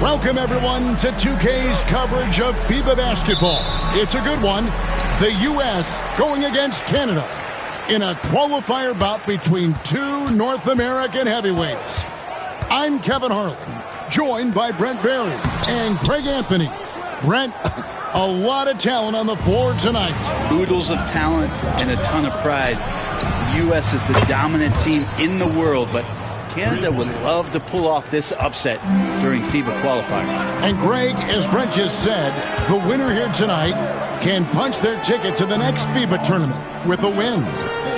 Welcome, everyone, to 2K's coverage of FIBA basketball. It's a good one. The U.S. going against Canada in a qualifier bout between two North American heavyweights. I'm Kevin Harlan, joined by Brent Barry and Craig Anthony. Brent, a lot of talent on the floor tonight. Oodles of talent and a ton of pride. The U.S. is the dominant team in the world, but Canada would love to pull off this upset during FIBA qualifier. And Greg, as Brent just said, the winner here tonight can punch their ticket to the next FIBA tournament with a win.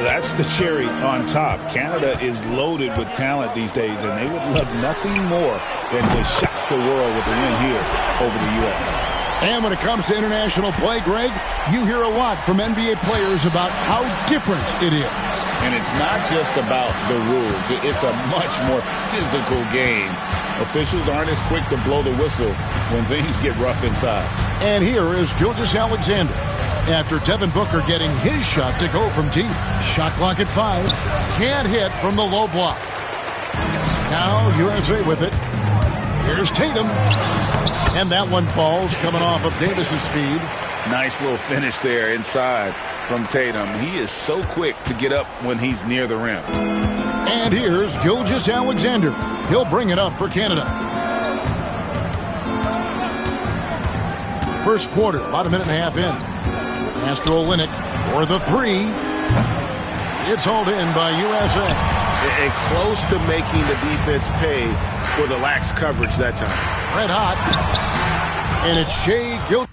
That's the cherry on top. Canada is loaded with talent these days, and they would love nothing more than to shock the world with a win here over the U.S. And when it comes to international play, Greg, you hear a lot from NBA players about how different it is. And it's not just about the rules. It's a much more physical game. Officials aren't as quick to blow the whistle when things get rough inside. And here is Gilgeous-Alexander after Devin Booker getting his shot to go from deep. Shot clock at 5. Can't hit from the low block. Now USA with it. Here's Tatum. And that one falls, coming off of Davis's feed. Nice little finish there inside from Tatum. He is so quick to get up when he's near the rim. And here's Gilgeous-Alexander. He'll bring it up for Canada. First quarter, about a minute and a half in. Pass to Olynyk for the 3. It's hauled in by USA. And close to making the defense pay for the lax coverage that time. Red hot. And it's Shai Gilgeous.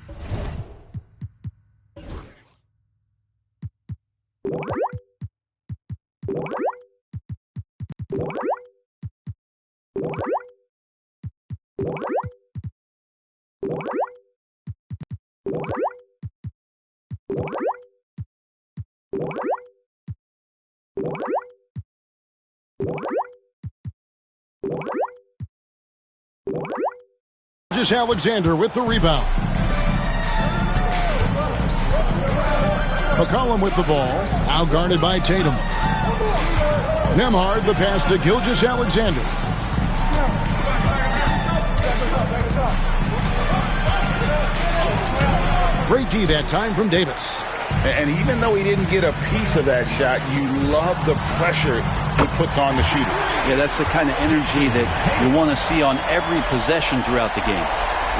Gilgeous-Alexander with the rebound. McCollum with the ball, out guarded by Tatum. Nembhard the pass to Gilgeous-Alexander. Great D that time from Davis. And even though he didn't get a piece of that shot, you love the pressure he puts on the shooter. Yeah, that's the kind of energy that you want to see on every possession throughout the game.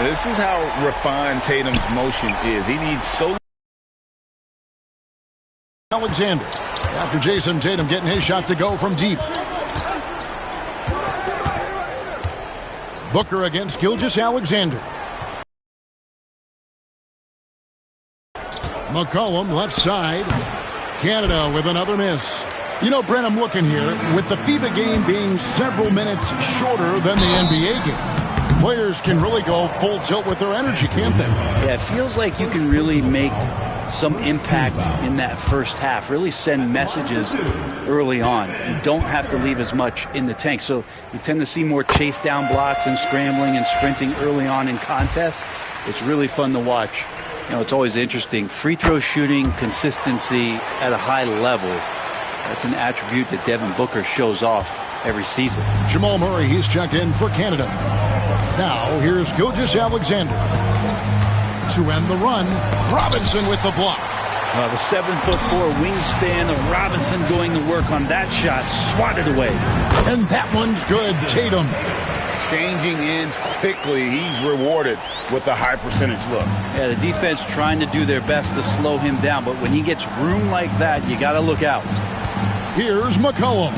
This is how refined Tatum's motion is. He needs so... Alexander, after Jason Tatum getting his shot to go from deep. Booker against Gilgeous-Alexander. McCollum left side. Canada with another miss. You know, Brent, I'm looking here. With the FIBA game being several minutes shorter than the NBA game, players can really go full tilt with their energy, can't they? Yeah, it feels like you can really make some impact in that first half, really send messages early on. You don't have to leave as much in the tank. So you tend to see more chase down blocks and scrambling and sprinting early on in contests. It's really fun to watch. You know, it's always interesting. Free throw shooting, consistency at a high level. That's an attribute that Devin Booker shows off every season. Jamal Murray, he's checked in for Canada. Now, here's Gilgeous-Alexander. To end the run, Robinson with the block. The 7'4" wingspan of Robinson going to work on that shot. Swatted away. And that one's good. Tatum. Changing ends quickly. He's rewarded with a high percentage look. Yeah, the defense trying to do their best to slow him down, but when he gets room like that, you got to look out. Here's McCollum.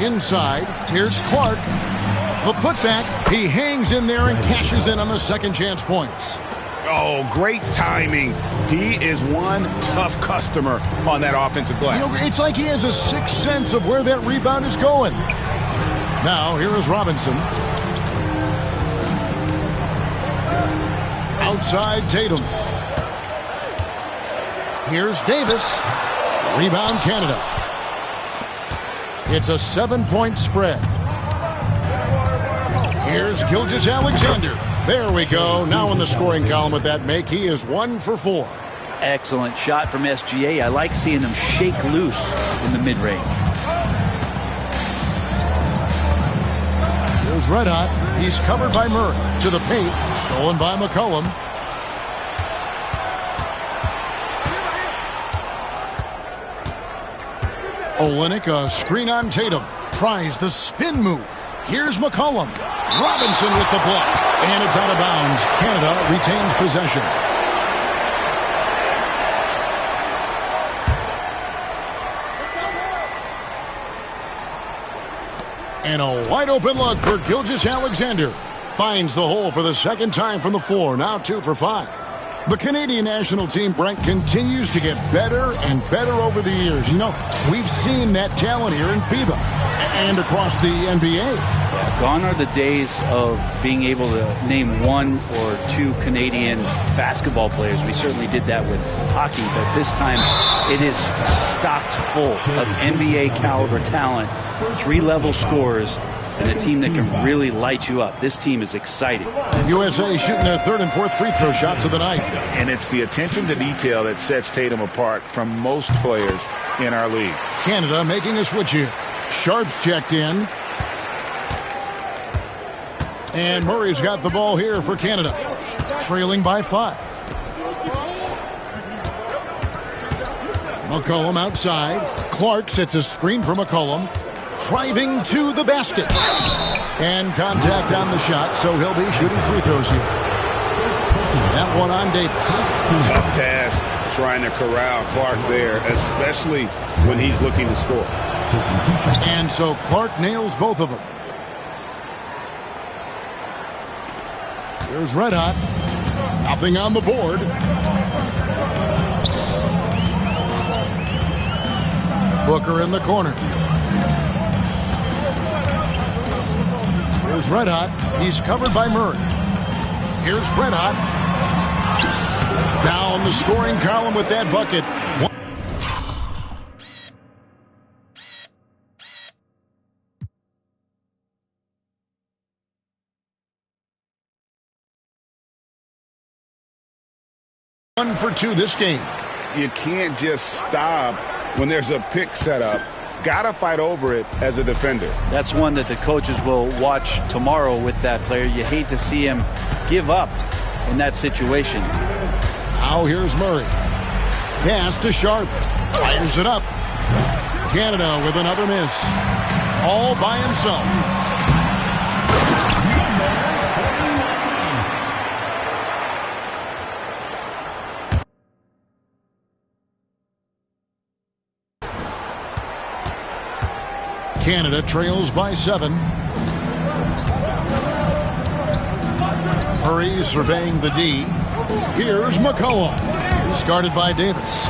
Inside, here's Clark. The putback, he hangs in there and cashes in on the second chance points. Oh, great timing. He is one tough customer on that offensive glass. You know, it's like he has a sixth sense of where that rebound is going. Now, here is Robinson. Outside Tatum. Here's Davis. Rebound Canada. It's a 7-point spread. Here's Gilgeous-Alexander. There we go. Now in the scoring column with that make, he is 1 for 4. Excellent shot from SGA. I like seeing him shake loose in the mid-range. Here's Red Hot. He's covered by Murray. To the paint. Stolen by McCollum. Olynyk, a screen on Tatum. Tries the spin move. Here's McCollum. Robinson with the block. And it's out of bounds. Canada retains possession. And a wide open look for Gilgeous-Alexander. Finds the hole for the second time from the floor. Now 2 for 5. The Canadian national team, Brent, continues to get better and better over the years. You know, we've seen that talent here in FIBA and across the NBA. Yeah, gone are the days of being able to name 1 or 2 Canadian basketball players. We certainly did that with hockey, but this time it is stocked full of NBA caliber talent, 3-level scorers, and a team that can really light you up. This team is exciting. USA shooting their 3rd and 4th free throw shots of the night. And it's the attention to detail that sets Tatum apart from most players in our league. Canada making a switch here. Sharp's checked in. And Murray's got the ball here for Canada. Trailing by 5. McCollum outside. Clark sets a screen for McCollum. Driving to the basket. And contact on the shot, so he'll be shooting free throws here. That one on Davis. Tough task trying to corral Clark there, especially when he's looking to score. And so Clark nails both of them. Here's Red Hot. Nothing on the board. Booker in the corner. Here's Red Hot. He's covered by Murray. Here's Red Hot. Down the scoring column with that bucket. One for 2 this game. You can't just stop when there's a pick set up. Gotta fight over it as a defender. That's one that the coaches will watch tomorrow with that player. You hate to see him give up in that situation. Now here's Murray. Pass to Sharp. Fires it up. Canada with another miss. All by himself. Canada trails by 7. Murray surveying the D. Here's McCollum. He's guarded by Davis.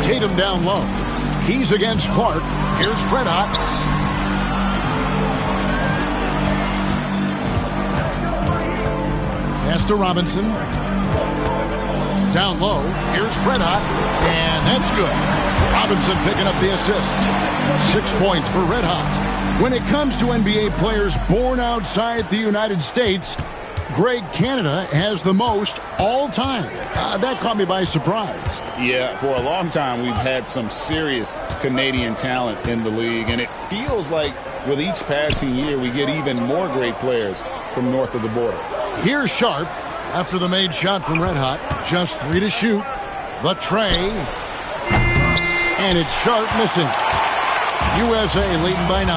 Tatum down low. He's against Clark. Here's Red Hot. Pass to Robinson. Down low. Here's Red Hot. And that's good. Robinson picking up the assist. 6 points for Red Hot. When it comes to NBA players born outside the United States, Greg, Canada has the most all time. That caught me by surprise. Yeah, for a long time we've had some serious Canadian talent in the league, and it feels like with each passing year we get even more great players from north of the border. Here's Sharp after the made shot from Red Hot. Just 3 to shoot. The tray. And it's Sharp missing. USA leading by 9.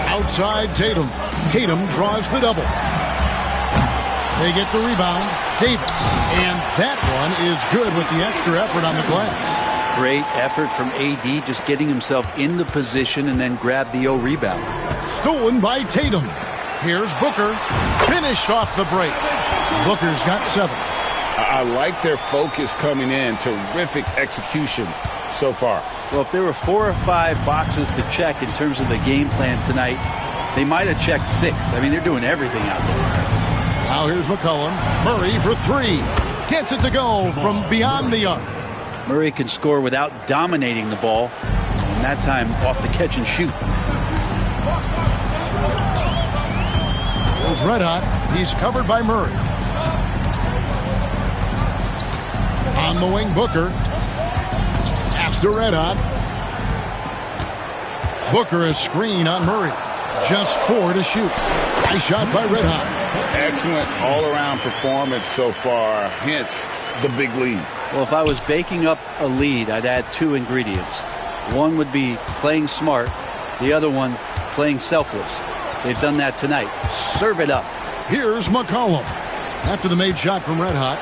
Outside Tatum. Tatum draws the double. They get the rebound. Davis. And that one is good with the extra effort on the glass. Great effort from AD, just getting himself into position and then grab the rebound. Stolen by Tatum. Here's Booker. Finished off the break. Booker's got 7. I like their focus coming in. Terrific execution so far. Well, if there were 4 or 5 boxes to check in terms of the game plan tonight, they might have checked 6. I mean, they're doing everything out there. Now here's McCollum. Murray for 3. Gets it to go from beyond the arc. Murray can score without dominating the ball, and that time off the catch and shoot. Here's Red Hot. He's covered by Murray. On the wing, Booker. Pass to Red Hot. Booker a screen on Murray. Just 4 to shoot. Nice shot by Red Hot. Excellent all-around performance so far, hence the big lead. Well, if I was baking up a lead, I'd add 2 ingredients. One would be playing smart. The other one, playing selfless. They've done that tonight. Serve it up. Here's McCollum. After the made shot from Red Hot.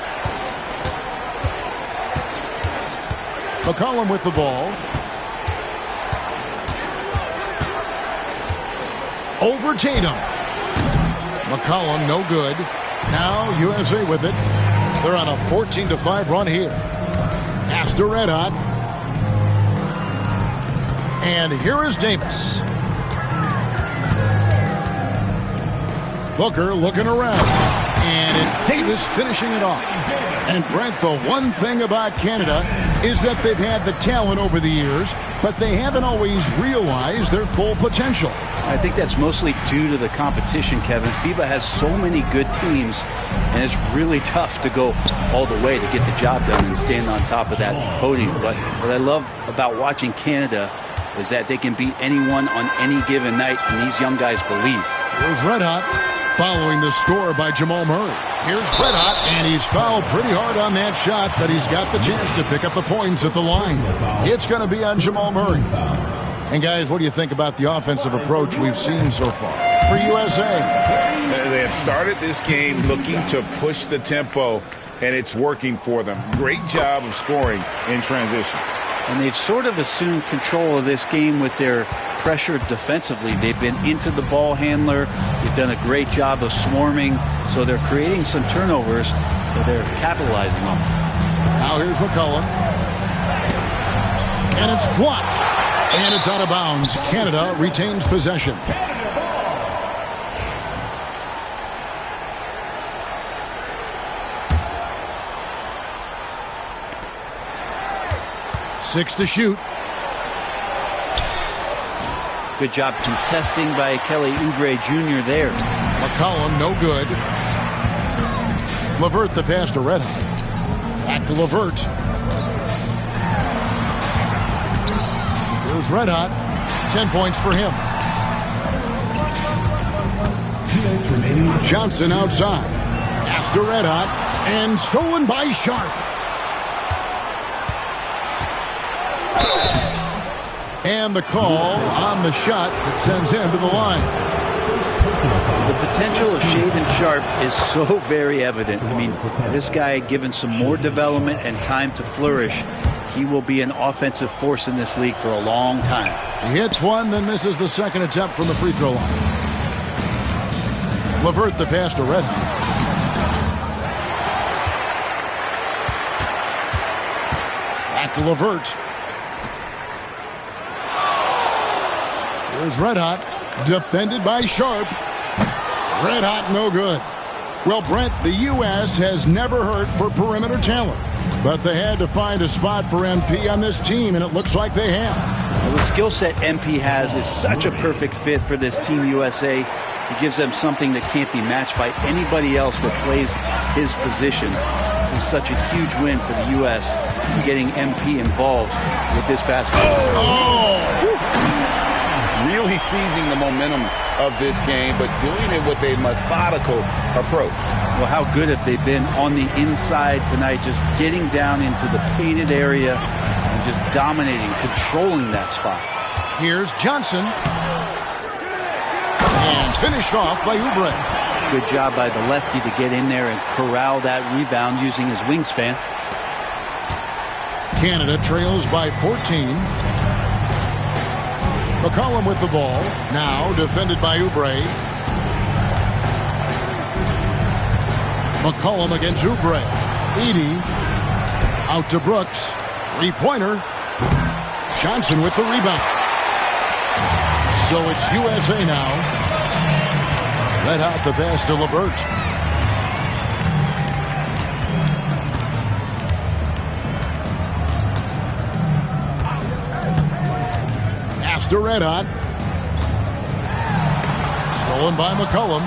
McCollum with the ball. Over Tatum. McCollum no good. Now USA with it. They're on a 14-5 run here. Pass to Red Hot. And here is Davis. Booker looking around. And it's Davis finishing it off. And Brent, the one thing about Canada is that they've had the talent over the years, but they haven't always realized their full potential. I think that's mostly due to the competition, Kevin. FIBA has so many good teams, and it's really tough to go all the way to get the job done and stand on top of that podium. But what I love about watching Canada is that they can beat anyone on any given night, and these young guys believe. Here's Red Hot following the score by Jamal Murray. Here's Red Hot, and he's fouled pretty hard on that shot, but he's got the chance to pick up the points at the line. It's going to be on Jamal Murray. And guys, what do you think about the offensive approach we've seen so far for USA? They have started this game looking to push the tempo, and it's working for them. Great job of scoring in transition. And they've sort of assumed control of this game with their pressure defensively. They've been into the ball handler. They've done a great job of swarming. So they're creating some turnovers that they're capitalizing on. Now here's McCollum. And it's blocked. And it's out of bounds. Canada retains possession. Six to shoot. Good job contesting by Kelly Oubre Jr. there. McCollum no good. LeVert the pass to Red Hot. Back to LeVert. Here's Red Hot. 10 points for him. Johnson outside. Pass to Red Hot. And stolen by Sharp. And the call on the shot that sends him to the line. The potential of Shaedon Sharp is so very evident. I mean, this guy, given some more development and time to flourish, he will be an offensive force in this league for a long time. He hits one, then misses the second attempt from the free throw line. LeVert the pass to Red Hot. Back to LeVert. Here's Red Hot, defended by Sharp. Red Hot, no good. Well, Brent, the U.S. has never hurt for perimeter talent, but they had to find a spot for MP on this team, and it looks like they have. Well, the skill set MP has is such a perfect fit for this Team USA. It gives them something that can't be matched by anybody else that plays his position. This is such a huge win for the U.S. getting MP involved with this basketball. Oh! Really seizing the momentum of this game, but doing it with a methodical approach. Well, how good have they been on the inside tonight, just getting down into the painted area and just dominating, controlling that spot. Here's Johnson. And finished off by Oubre. Good job by the lefty to get in there and corral that rebound using his wingspan. Canada trails by 14. McCollum with the ball. Now defended by Oubre. McCollum against Oubre. Edey out to Brooks. Three-pointer. Johnson with the rebound. So it's USA now. Let out the pass to LeVert. Pass to Red Hot. Stolen by McCollum.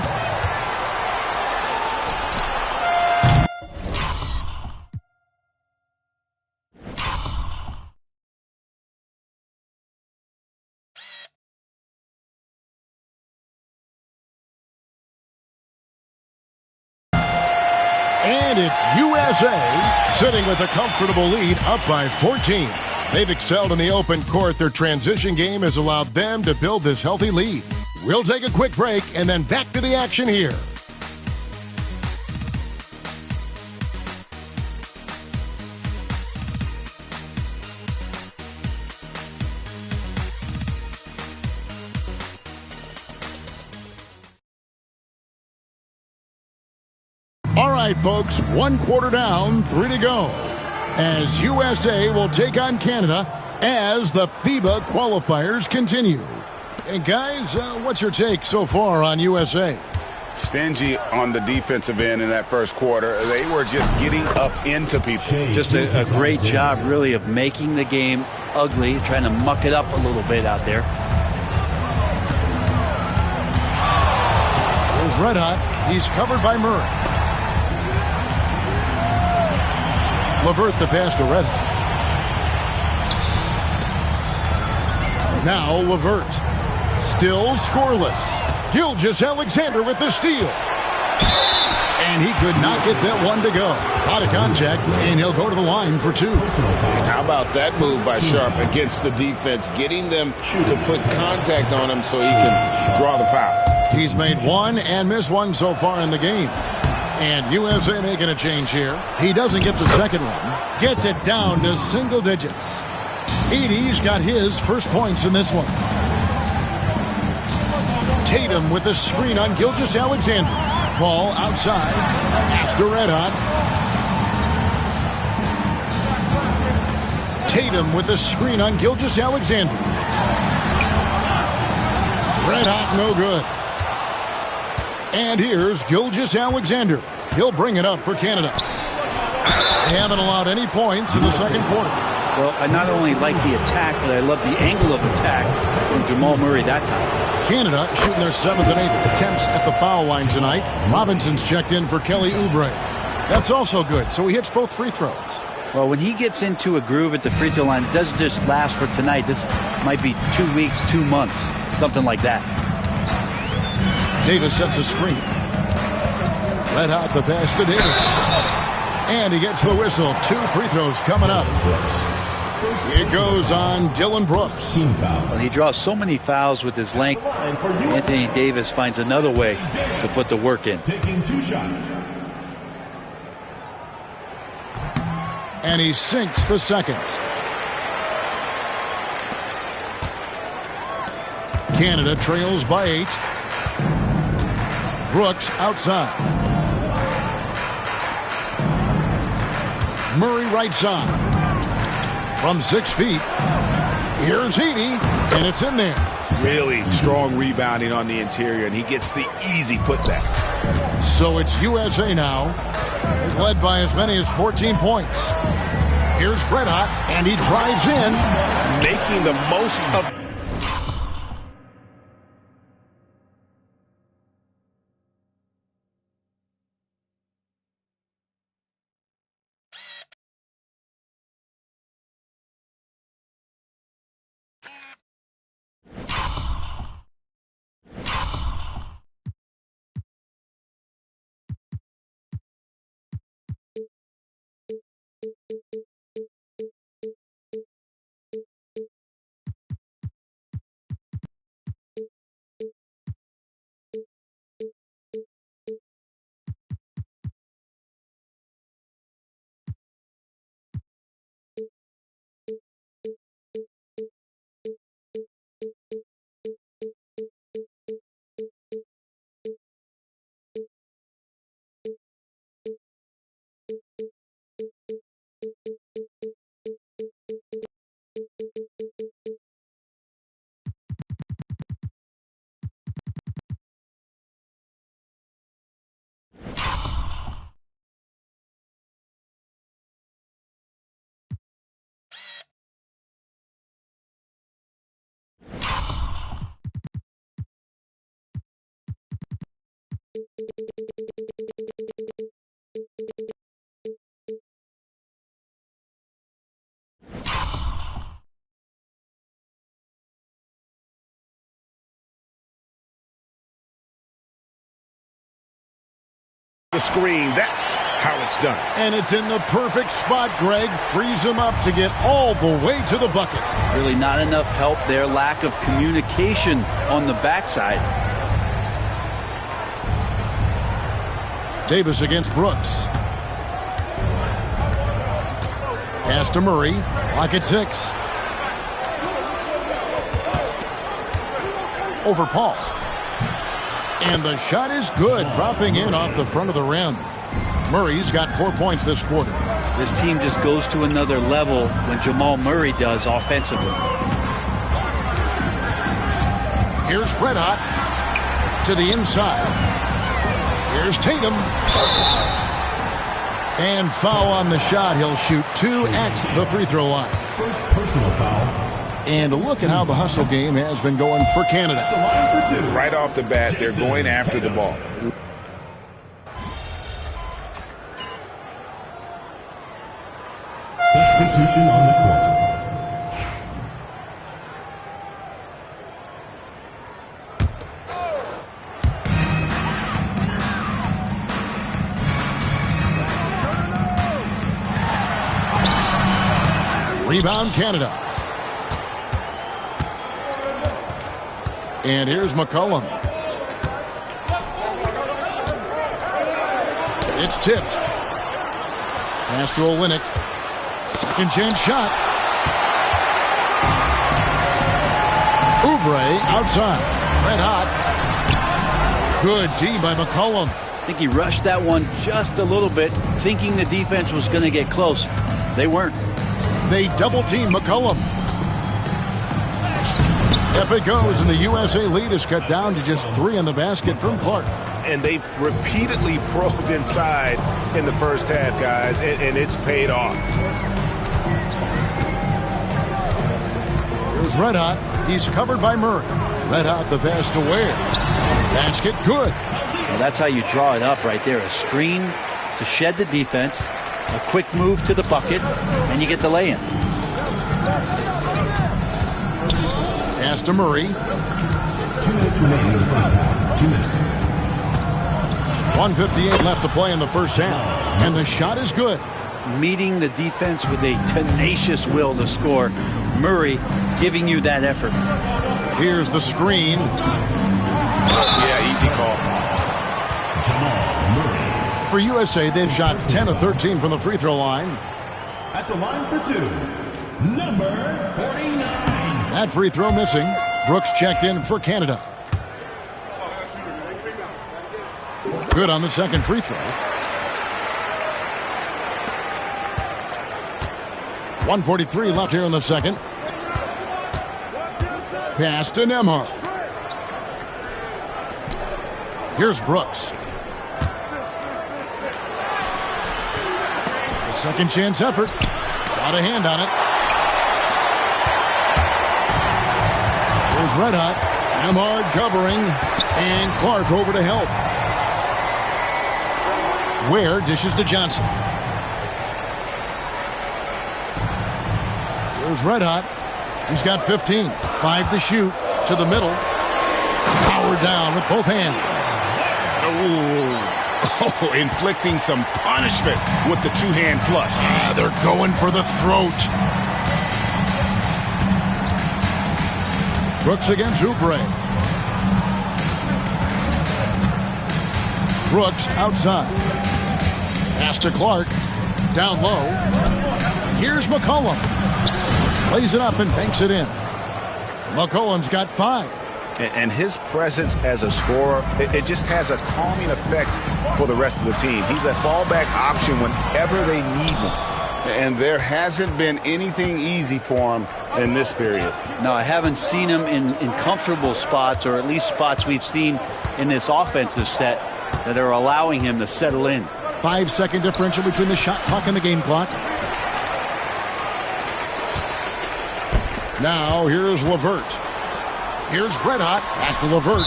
And it's USA sitting with a comfortable lead up by 14. They've excelled in the open court. Their transition game has allowed them to build this healthy lead. We'll take a quick break and then back to the action here. All right, folks, 1 quarter down, 3 to go, as USA will take on Canada as the FIBA qualifiers continue. And guys, what's your take so far on USA? Stingy on the defensive end in that first quarter. They were just getting up into people. Just a great job, really, of making the game ugly, trying to muck it up a little bit out there. Here's Red Hot. He's covered by Murray. Levert the pass to Red Hot. Now Levert. Still scoreless. Gilgeous-Alexander with the steal. And he could not get that one to go. Out of contact, and he'll go to the line for 2. How about that move by Sharp against the defense, getting them to put contact on him so he can draw the foul. He's made 1 and missed 1 so far in the game. And USA making a change here. He doesn't get the second one. Gets it down to single digits. Edey's got his first points in this one. Tatum with the screen on Gilgeous-Alexander. Ball outside. Pass to Red Hot. Tatum with the screen on Gilgeous-Alexander. Red Hot, no good. And here's Gilgeous-Alexander. He'll bring it up for Canada. They haven't allowed any points in the second quarter. Well, I not only like the attack, but I love the angle of attack from Jamal Murray that time. Canada shooting their 7th and 8th attempts at the foul line tonight. Robinson's checked in for Kelly Oubre. That's also good, so he hits both free throws. Well, when he gets into a groove at the free throw line, it doesn't just last for tonight. This might be 2 weeks, 2 months, something like that. Davis sets a screen. Red Hot the pass to Davis. And he gets the whistle. 2 free throws coming up. It goes on Dylan Brooks. Well, he draws so many fouls with his length. Anthony Davis finds another way to put the work in. Taking 2 shots. And he sinks the second. Canada trails by 8. Brooks outside. Murray right side. From 6 feet. Here's Edey, and it's in there. Really strong rebounding on the interior, and he gets the easy putback. So it's USA now. They've led by as many as 14 points. Here's Red Hot, and he drives in. Making the most of... The screen. That's how it's done. And it's in the perfect spot, Greg. Frees him up to get all the way to the bucket. Really not enough help there. Lack of communication on the backside. Davis against Brooks. Pass to Murray. Clock at 6. Over Paul. And the shot is good, dropping in off the front of the rim. Murray's got 4 points this quarter. This team just goes to another level when Jamal Murray does offensively. Here's Red Hot to the inside. Here's Tatum. And foul on the shot. He'll shoot 2 at the free throw line. First personal foul. And look at how the hustle game has been going for Canada. Right off the bat, they're going after the ball. Substitution on the court. Rebound Canada. And here's McCollum. It's tipped. Pass to Olynyk. Second chance shot. Oubre outside. Red hot. Good D by McCollum. I think he rushed that one just a little bit, thinking the defense was going to get close. They weren't. They double team McCollum. Up it goes, and the USA lead is cut down to just 3 in the basket from Clark. And they've repeatedly probed inside in the first half, guys, and it's paid off. Here's Red Hot. He's covered by Murray. Red Hot the pass to Ware. Basket good. Well, that's how you draw it up right there. A screen to shed the defense, a quick move to the bucket, and you get the lay-in. Pass to Murray. 2 minutes remaining in the first half. 2 minutes. 1:58 left to play in the first half. And the shot is good. Meeting the defense with a tenacious will to score. Murray giving you that effort. Here's the screen. Yeah, easy call. Jamal Murray. For USA, they've shot 10 of 13 from the free throw line. At the line for 2, number 49. That free throw missing. Brooks checked in for Canada. Good on the second free throw. 1:43 left here in the second. Pass to Nembhard. Here's Brooks. The second chance effort. Got a hand on it. Here's Red Hot. Nembhard covering. And Clark over to help. Ware dishes to Johnson. Here's Red Hot. He's got 15. 5 to shoot. To the middle. Powered down with both hands. Oh, inflicting some punishment with the two-hand flush. They're going for the throat. Brooks against Oubre. Brooks outside. Pass to Clark. Down low. Here's McCollum. Lays it up and banks it in. McCollum's got 5. And his presence as a scorer, it just has a calming effect for the rest of the team. He's a fallback option whenever they need one. And there hasn't been anything easy for him in this period. No, I haven't seen him in comfortable spots, or at least spots we've seen in this offensive set that are allowing him to settle in. 5-second differential between the shot clock and the game clock. Now here's LeVert. Here's Red Hot. Back to LeVert.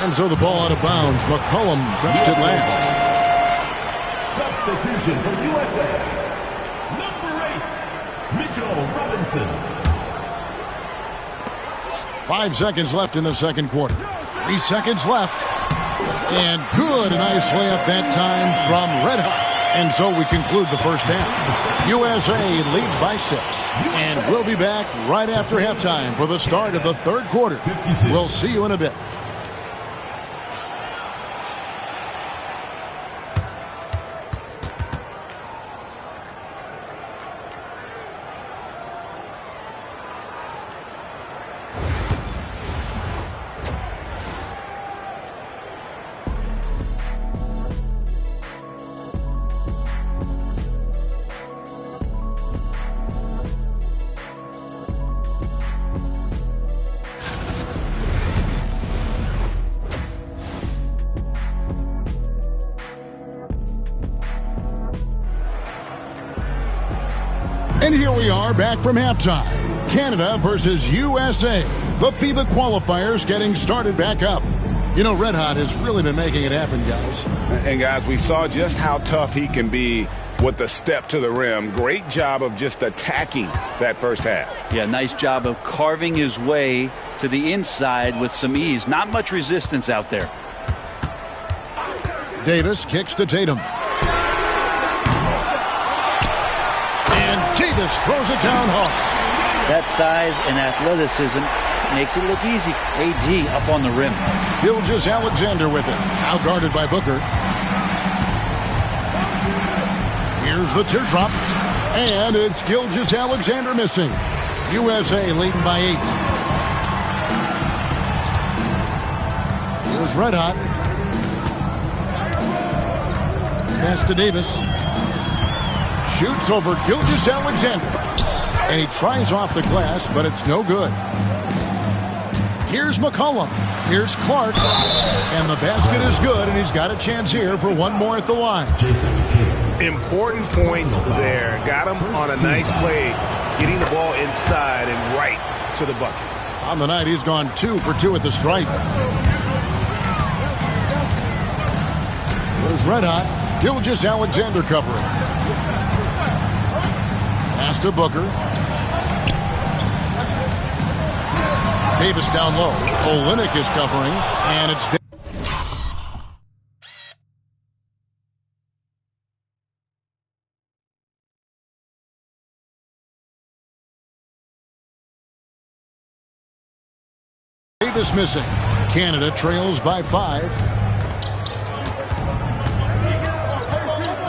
And so the ball out of bounds. McCollum touched it last. Substitution for USA. Number 8, Mitchell Robinson. 5 seconds left in the second quarter. 3 seconds left. And good. A nice layup that time from Red Hot. And so we conclude the first half. USA leads by 6. And we'll be back right after halftime for the start of the third quarter. We'll see you in a bit. And here we are back from halftime. Canada versus USA. The FIBA qualifiers getting started back up. You know, Red Hot has really been making it happen, guys. And, guys, we saw just how tough he can be with the step to the rim. Great job of just attacking that first half. Yeah, nice job of carving his way to the inside with some ease. Not much resistance out there. Davis kicks to Tatum. Davis throws it down hard. That size and athleticism makes it look easy. AD up on the rim. Gilgeous-Alexander with it. Out guarded by Booker. Here's the teardrop. And it's Gilgeous-Alexander missing. USA leading by 8. Here's Red Hot. Pass to Davis. Shoots over Gilgeous-Alexander. And he tries off the glass, but it's no good. Here's McCollum. Here's Clark. And the basket is good, and he's got a chance here for one more at the line. Important points there. Got him on a nice play, getting the ball inside and right to the bucket. On the night, he's gone 2 for 2 at the stripe. There's Red Hot. Gilgeous-Alexander covering. Pass to Booker. Davis down low. Olynyk is covering, and it's Davis missing. Canada trails by 5.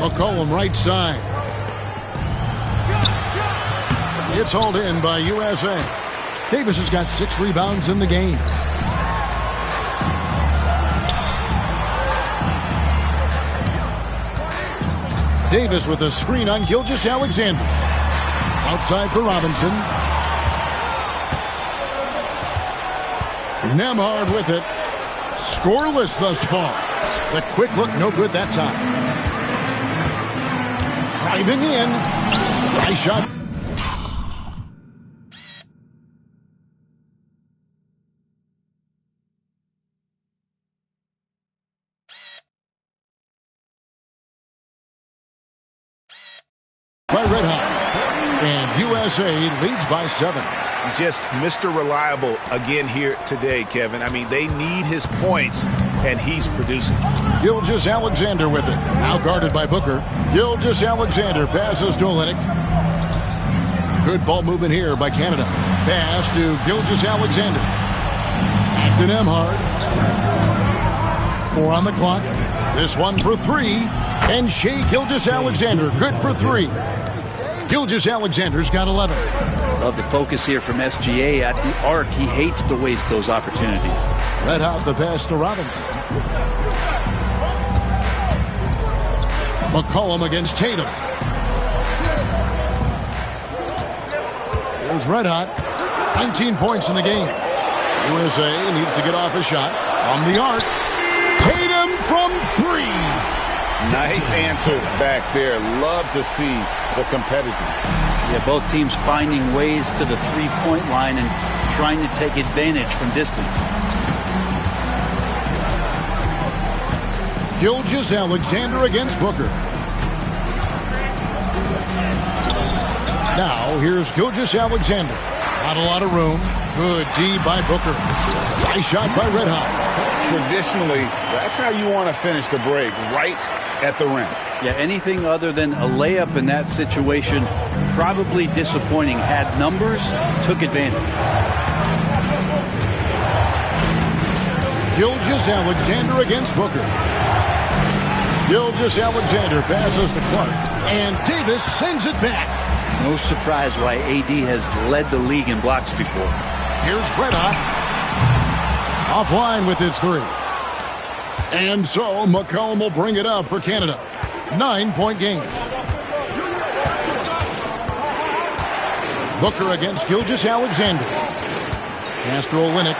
McCollum right side. It's hauled in by USA. Davis has got 6 rebounds in the game. Davis with a screen on Gilgeous-Alexander. Outside for Robinson. Nembhard with it. Scoreless thus far. The quick look, no good that time. Driving in. Nice shot. By Red Hot. And USA leads by 7. Just Mr. Reliable again here today, Kevin. I mean, they need his points, and he's producing. Gilgeous-Alexander with it. Now guarded by Booker. Gilgeous-Alexander passes to Olynyk. Good ball movement here by Canada. Pass to Gilgeous-Alexander. Back to Nembhard. 4 on the clock. This one for 3. And Shai Gilgeous-Alexander, good for 3. Gilgeous-Alexander's got 11. Love the focus here from SGA at the arc. He hates to waste those opportunities. Let out the pass to Robinson. McCollum against Tatum. Here's Red Hot. 19 points in the game. USA needs to get off a shot from the arc. Tatum from 3. Nice answer back there. Love to see the competitiveness. Yeah, both teams finding ways to the three-point line and trying to take advantage from distance. Gilgeous-Alexander against Booker. Now, here's Gilgeous-Alexander. Not a lot of room. Good D by Booker. Nice shot by Red Hot. Traditionally, that's how you want to finish the break, right at the rim. Yeah, anything other than a layup in that situation, probably disappointing. Had numbers, took advantage. Gilgeous-Alexander against Booker. Gilgeous-Alexander passes to Clark, and Davis sends it back. No surprise why AD has led the league in blocks before. Here's Red Hot. Offline with his three. And so McCollum will bring it up for Canada. 9-point game. Booker against Gilgeous-Alexander. Pass to Olynyk.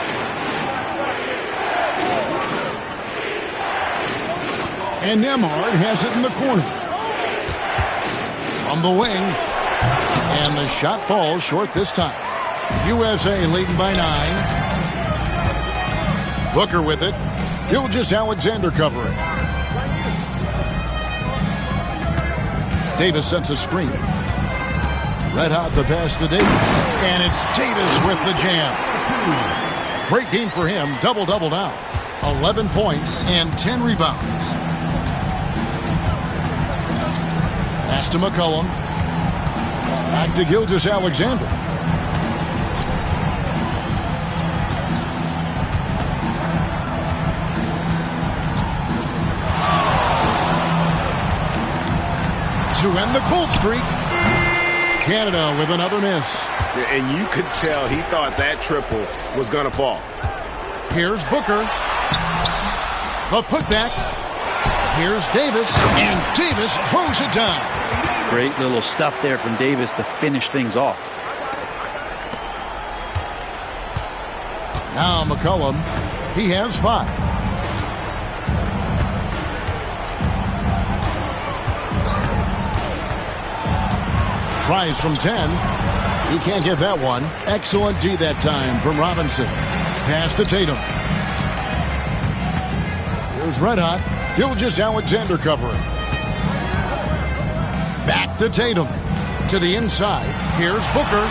And Nembhard has it in the corner. From the wing. And the shot falls short this time. USA leading by 9. Booker with it. Gilgeous-Alexander covering. Davis sets a screen. Red Hot the pass to Davis. And it's Davis with the jam. Great game for him. Double-double now. 11 points and 10 rebounds. Pass to McCollum. Back to Gilgeous-Alexander. To end the cold streak. Canada with another miss. And you could tell he thought that triple was going to fall. Here's Booker. The putback. Here's Davis. And Davis throws it down. Great little stuff there from Davis to finish things off. Now McCollum. He has 5. Tries from 10. He can't get that one. Excellent D that time from Robinson. Pass to Tatum. Here's Red Hot. Gilgeous-Alexander covering. Back to Tatum. To the inside. Here's Booker.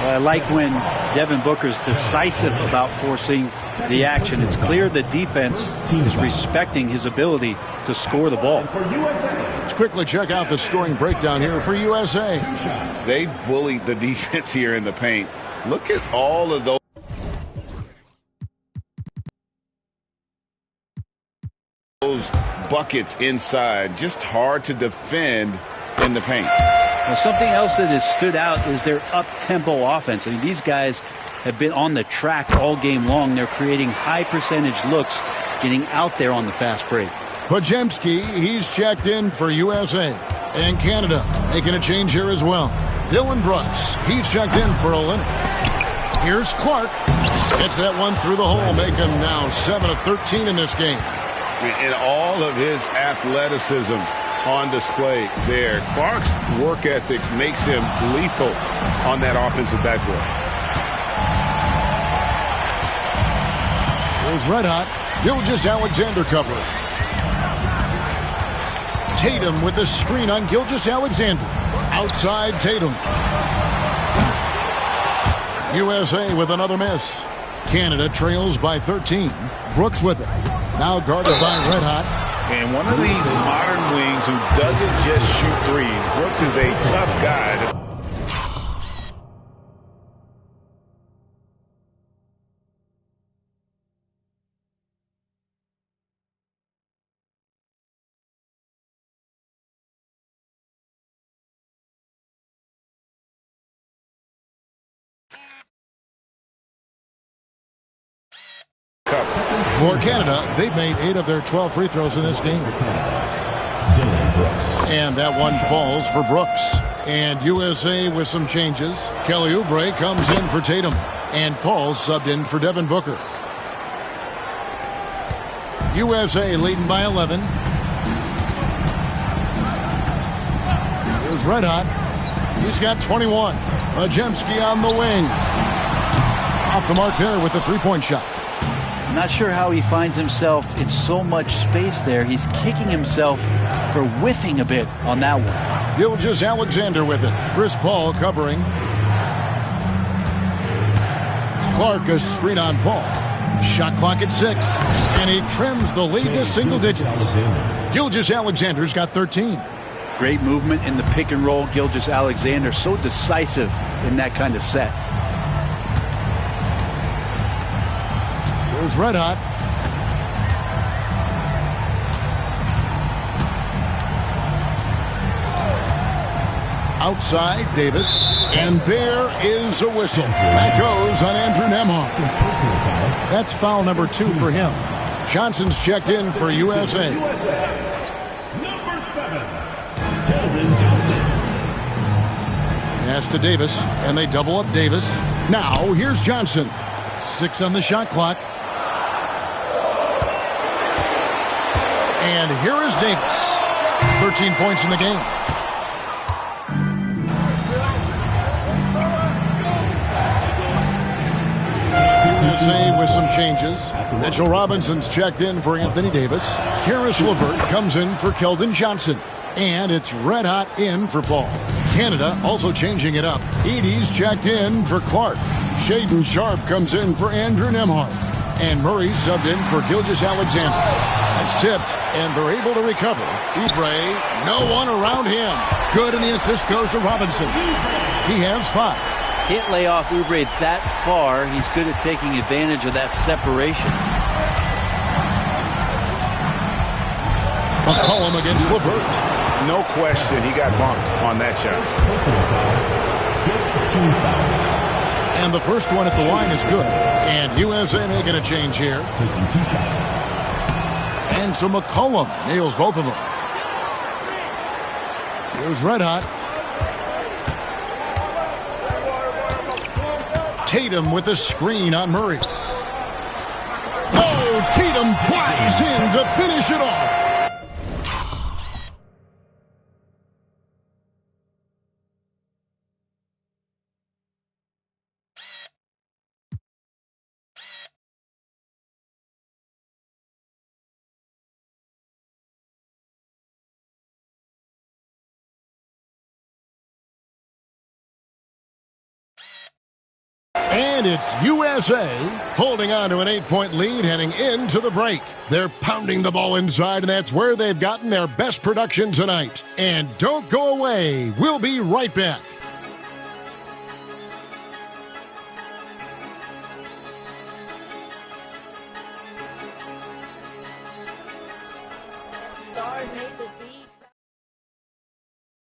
I like when Devin Booker's decisive about forcing the action. It's clear the defense is respecting his ability to score the ball. Let's quickly check out the scoring breakdown here for USA. They bullied the defense here in the paint. Look at all of those buckets inside. Just hard to defend in the paint. Well, something else that has stood out is their up-tempo offense. I mean, these guys have been on the track all game long. They're creating high-percentage looks, getting out there on the fast break. Podziemski, he's checked in for USA. And Canada making a change here as well. Dylan Brooks, he's checked in for Olynyk. Here's Clark. Gets that one through the hole, make him now 7 of 13 in this game. And all of his athleticism on display there. Clark's work ethic makes him lethal on that offensive backboard. Here's Red Hot. Gilgeous-Alexander covering. Tatum with the screen on Gilgeous-Alexander. Outside Tatum. USA with another miss. Canada trails by 13. Brooks with it. Now guarded by Red Hot. And one of these modern wings who doesn't just shoot threes. Brooks is a tough guy. For Canada, they've made 8 of their 12 free throws in this game. And that one falls for Brooks. And USA with some changes. Kelly Oubre comes in for Tatum. And Paul subbed in for Devin Booker. USA leading by 11. Here's Red Hot. He's got 21. Podziemski on the wing. Off the mark there with the three-point shot. I'm not sure how he finds himself in so much space there. He's kicking himself for whiffing a bit on that one. Gilgeous-Alexander with it. Chris Paul covering. Clark a screen on Paul. Shot clock at 6. And he trims the lead to single digits. Gilgeous-Alexander's got 13. Great movement in the pick and roll. Gilgeous-Alexander so decisive in that kind of set. Here's Red Hot. Outside, Davis. And there is a whistle. That goes on Andrew Nembhard. That's foul number 2 for him. Johnson's checked in for USA. Number 7, Keldon Johnson. Pass to Davis, and they double up Davis. Now, here's Johnson. 6 on the shot clock. And here is Davis. 13 points in the game. USA with some changes. Mitchell Robinson's checked in for Anthony Davis. Karis LeVert comes in for Keldon Johnson. And it's Red Hot in for Paul. Canada also changing it up. Edey's checked in for Clark. Shaedon Sharpe comes in for Andrew Nembhard. And Murray subbed in for Gilgeous-Alexander. That's tipped, and they're able to recover. Oubre, no one around him. Good, and the assist goes to Robinson. He has 5. Can't lay off Oubre that far. He's good at taking advantage of that separation. McCollum against LeVert. No question, he got bumped on that shot. And the first one at the line is good. And USA making a change here. Taking 2 shots. And so McCollum nails both of them. Here's Red Hot. Tatum with a screen on Murray. Oh, Tatum flies in to finish it off. And it's USA holding on to an 8-point lead heading into the break. They're pounding the ball inside, and that's where they've gotten their best production tonight. And don't go away. We'll be right back.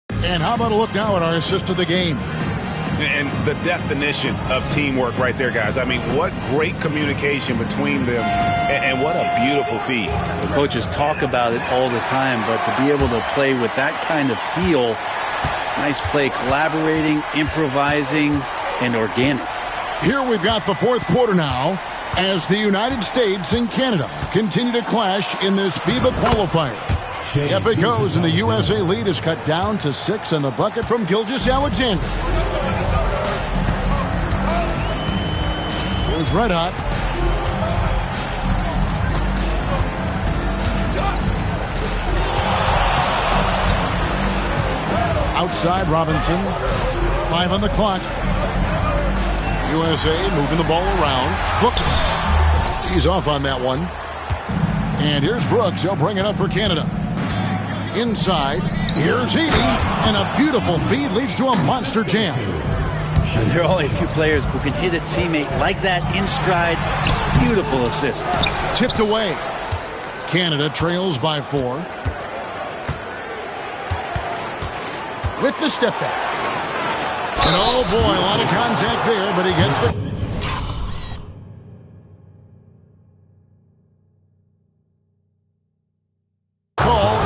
And how about a look now at our assist of the game? And the definition of teamwork right there, guys. I mean, what great communication between them, and what a beautiful feed. The coaches talk about it all the time, but to be able to play with that kind of feel, nice play, collaborating, improvising, and organic. Here we've got the fourth quarter now as the United States and Canada continue to clash in this FIBA qualifier. Up it goes, and the USA lead is cut down to 6 on the bucket from Gilgeous-Alexander. Here's Red Hot. Outside Robinson. 5 on the clock. USA moving the ball around. Booker. He's off on that one. And here's Brooks. He'll bring it up for Canada. Inside, here's Edey, and a beautiful feed leads to a monster jam. There are only a few players who can hit a teammate like that in stride. Beautiful assist. Tipped away. Canada trails by 4. With the step back. And oh boy, a lot of contact there, but he gets the...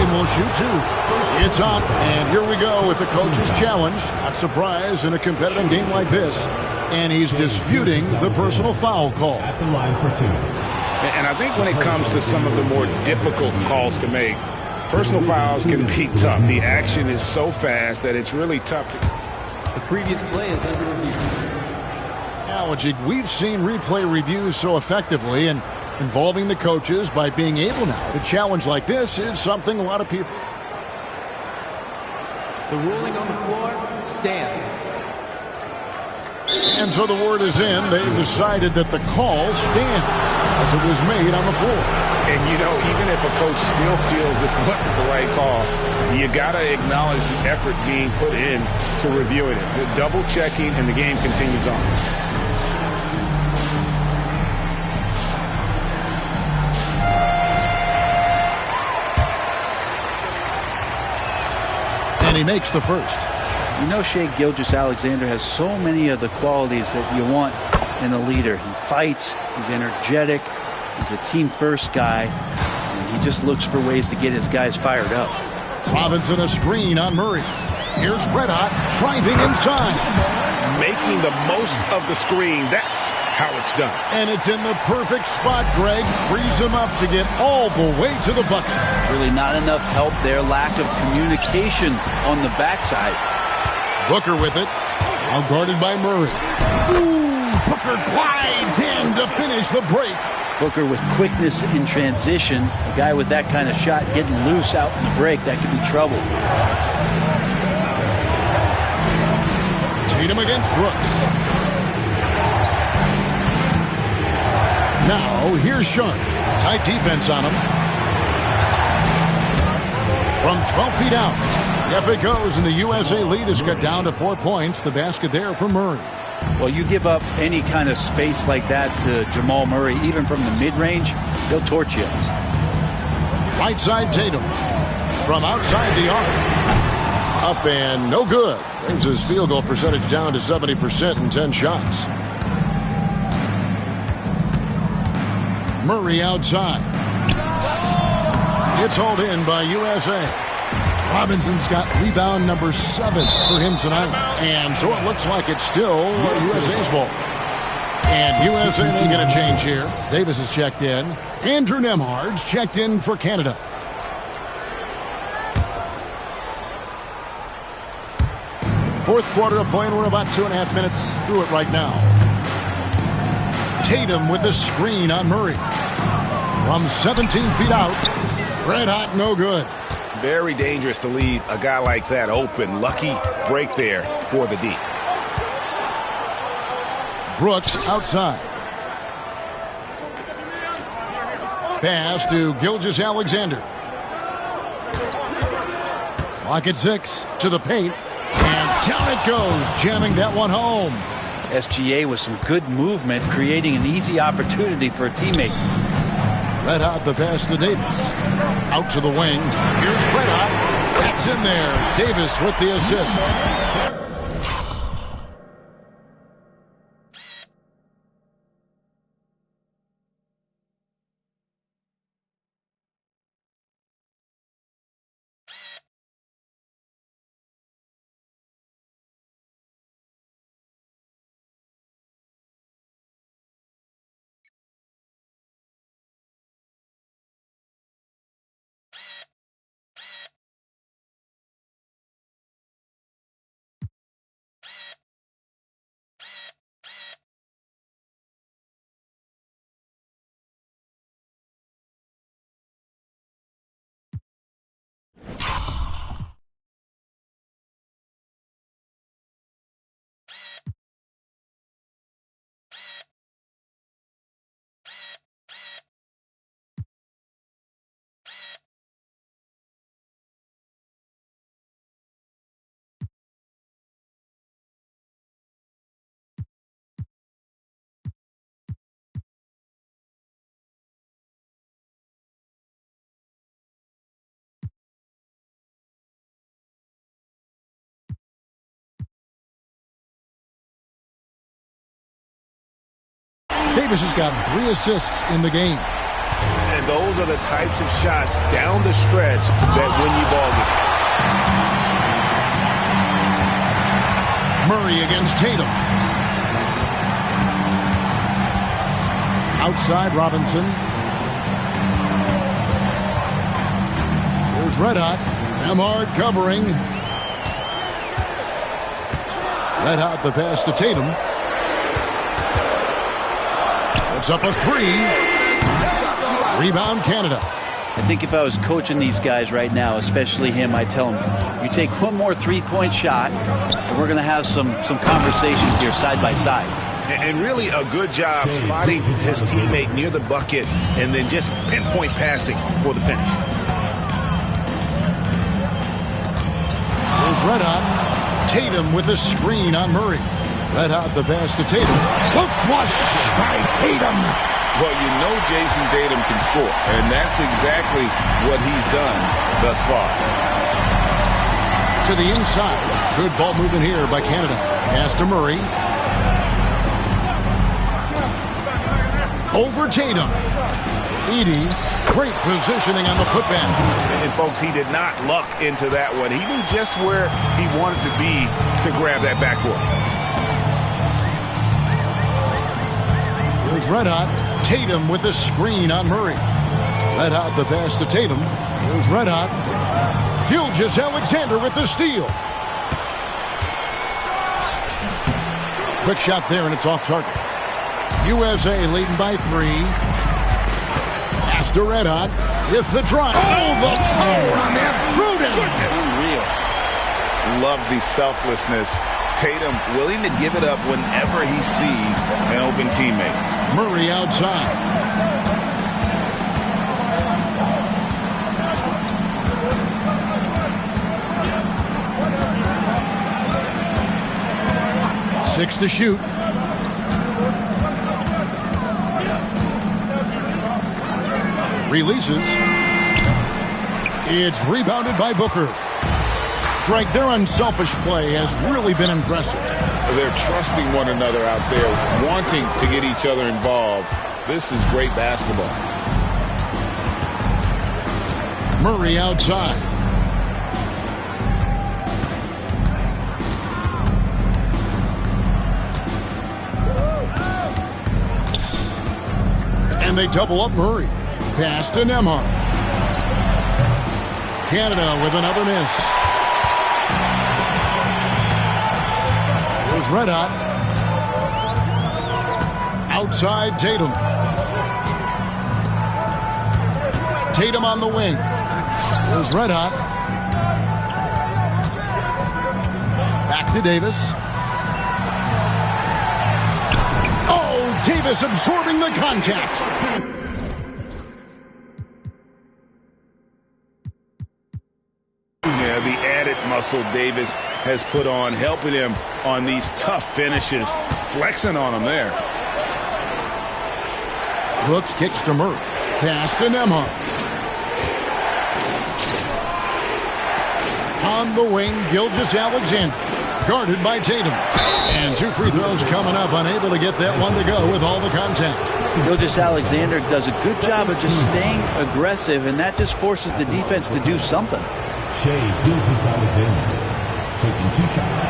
Will shoot 2. It's up, and here we go with the coach's challenge. Not surprised in a competitive game like this. And he's disputing the personal foul call. At the line for 2. And I think when it comes to some of the more difficult calls to make, personal fouls can be tough. The action is so fast that it's really tough to... The previous play is under review. Analogy, we've seen replay reviews so effectively, and involving the coaches by being able now to challenge like this is something a lot of people. The ruling on the floor stands. And so the word is in. They've decided that the call stands as it was made on the floor. And, you know, even if a coach still feels this wasn't the right call, you got to acknowledge the effort being put in to reviewing it. The double checking, and the game continues on. And he makes the first. You know, Shai Gilgeous-Alexander has so many of the qualities that you want in a leader. He fights, he's energetic, he's a team-first guy, and he just looks for ways to get his guys fired up. Robinson a screen on Murray. Here's Red Hot driving inside. Making the most of the screen, that's how it's done. And it's in the perfect spot, Greg. Frees him up to get all the way to the bucket. Really not enough help there. Lack of communication on the backside. Booker with it. Now guarded by Murray. Ooh, Booker glides in to finish the break. Booker with quickness in transition. A guy with that kind of shot getting loose out in the break, that could be trouble. Tatum against Brooks. Now, here's Sean. Tight defense on him. From 12 feet out. Yep, it goes, and the USA lead is cut down to 4 points. The basket there for Murray. Well, you give up any kind of space like that to Jamal Murray, even from the mid-range, he'll torch you. Right side Tatum. From outside the arc. Up and no good. Brings his field goal percentage down to 70% in 10 shots. Murray outside. It's hauled in by USA. Robinson's got rebound number 7 for him tonight. And so it looks like it's still USA's ball. And USA may get a change here. Davis is checked in. Andrew Nembhard's checked in for Canada. Fourth quarter of play, and we're about 2.5 minutes through it right now. Tatum with a screen on Murray. From 17 feet out. Red hot, no good. Very dangerous to leave a guy like that open. Lucky break there for the D. Brooks outside. Pass to Gilgeous-Alexander. Clock at 6 to the paint. And down it goes, jamming that one home. SGA with some good movement, creating an easy opportunity for a teammate. Red hot the pass to Davis. Out to the wing. Here's Red hot. That's in there. Davis with the assist. Davis has got 3 assists in the game. And those are the types of shots down the stretch that win you ball game. Murray against Tatum. Outside Robinson. Here's Red Hot. Nembhard covering. Red Hot the pass to Tatum. It's up a 3. Rebound Canada. I think if I was coaching these guys right now, especially him, I'd tell him, you take one more three-point shot, and we're going to have some conversations here side by side. And really a good job spotting his teammate near the bucket and then just pinpoint passing for the finish. Here's Red Hot. Tatum with a screen on Murray. Red Hot the pass to Tatum. The flush by Tatum. Well, you know Jason Tatum can score, and that's exactly what he's done thus far. To the inside. Good ball movement here by Canada. Pass to Murray. Over Tatum. Edey, great positioning on the putback. And folks, he did not luck into that one. He knew just where he wanted to be to grab that backboard. Here's Red Hot. Tatum with a screen on Murray. Red Hot the pass to Tatum. Here's Red Hot. Gilgeous-Alexander with the steal. Quick shot there, and it's off target. USA leading by 3. Pass to Red Hot with the drive. Oh, the power on that Pruden. Unreal. Love the selflessness. Tatum willing to give it up whenever he sees an open teammate. Murray outside. Six to shoot. Releases. It's rebounded by Booker. Greg, their unselfish play has really been impressive. They're trusting one another out there, wanting to get each other involved. This is great basketball. Murray outside. And they double up Murray. Pass to Nembhard. Canada with another miss. Here's Red Hot. Outside Tatum. Tatum on the wing. Here's Red Hot. Back to Davis. Oh, Davis absorbing the contact. Yeah, the added muscle Davis has put on, helping him on these tough finishes, flexing on him there. Brooks kicks to Murray. Pass to Nembhard. On the wing, Gilgeous-Alexander. Guarded by Tatum. And 2 free throws coming up. Unable to get that one to go with all the contact. Gilgeous-Alexander does a good job of just staying aggressive, and that just forces the defense to do something. Gilgeous-Alexander taking 2 shots.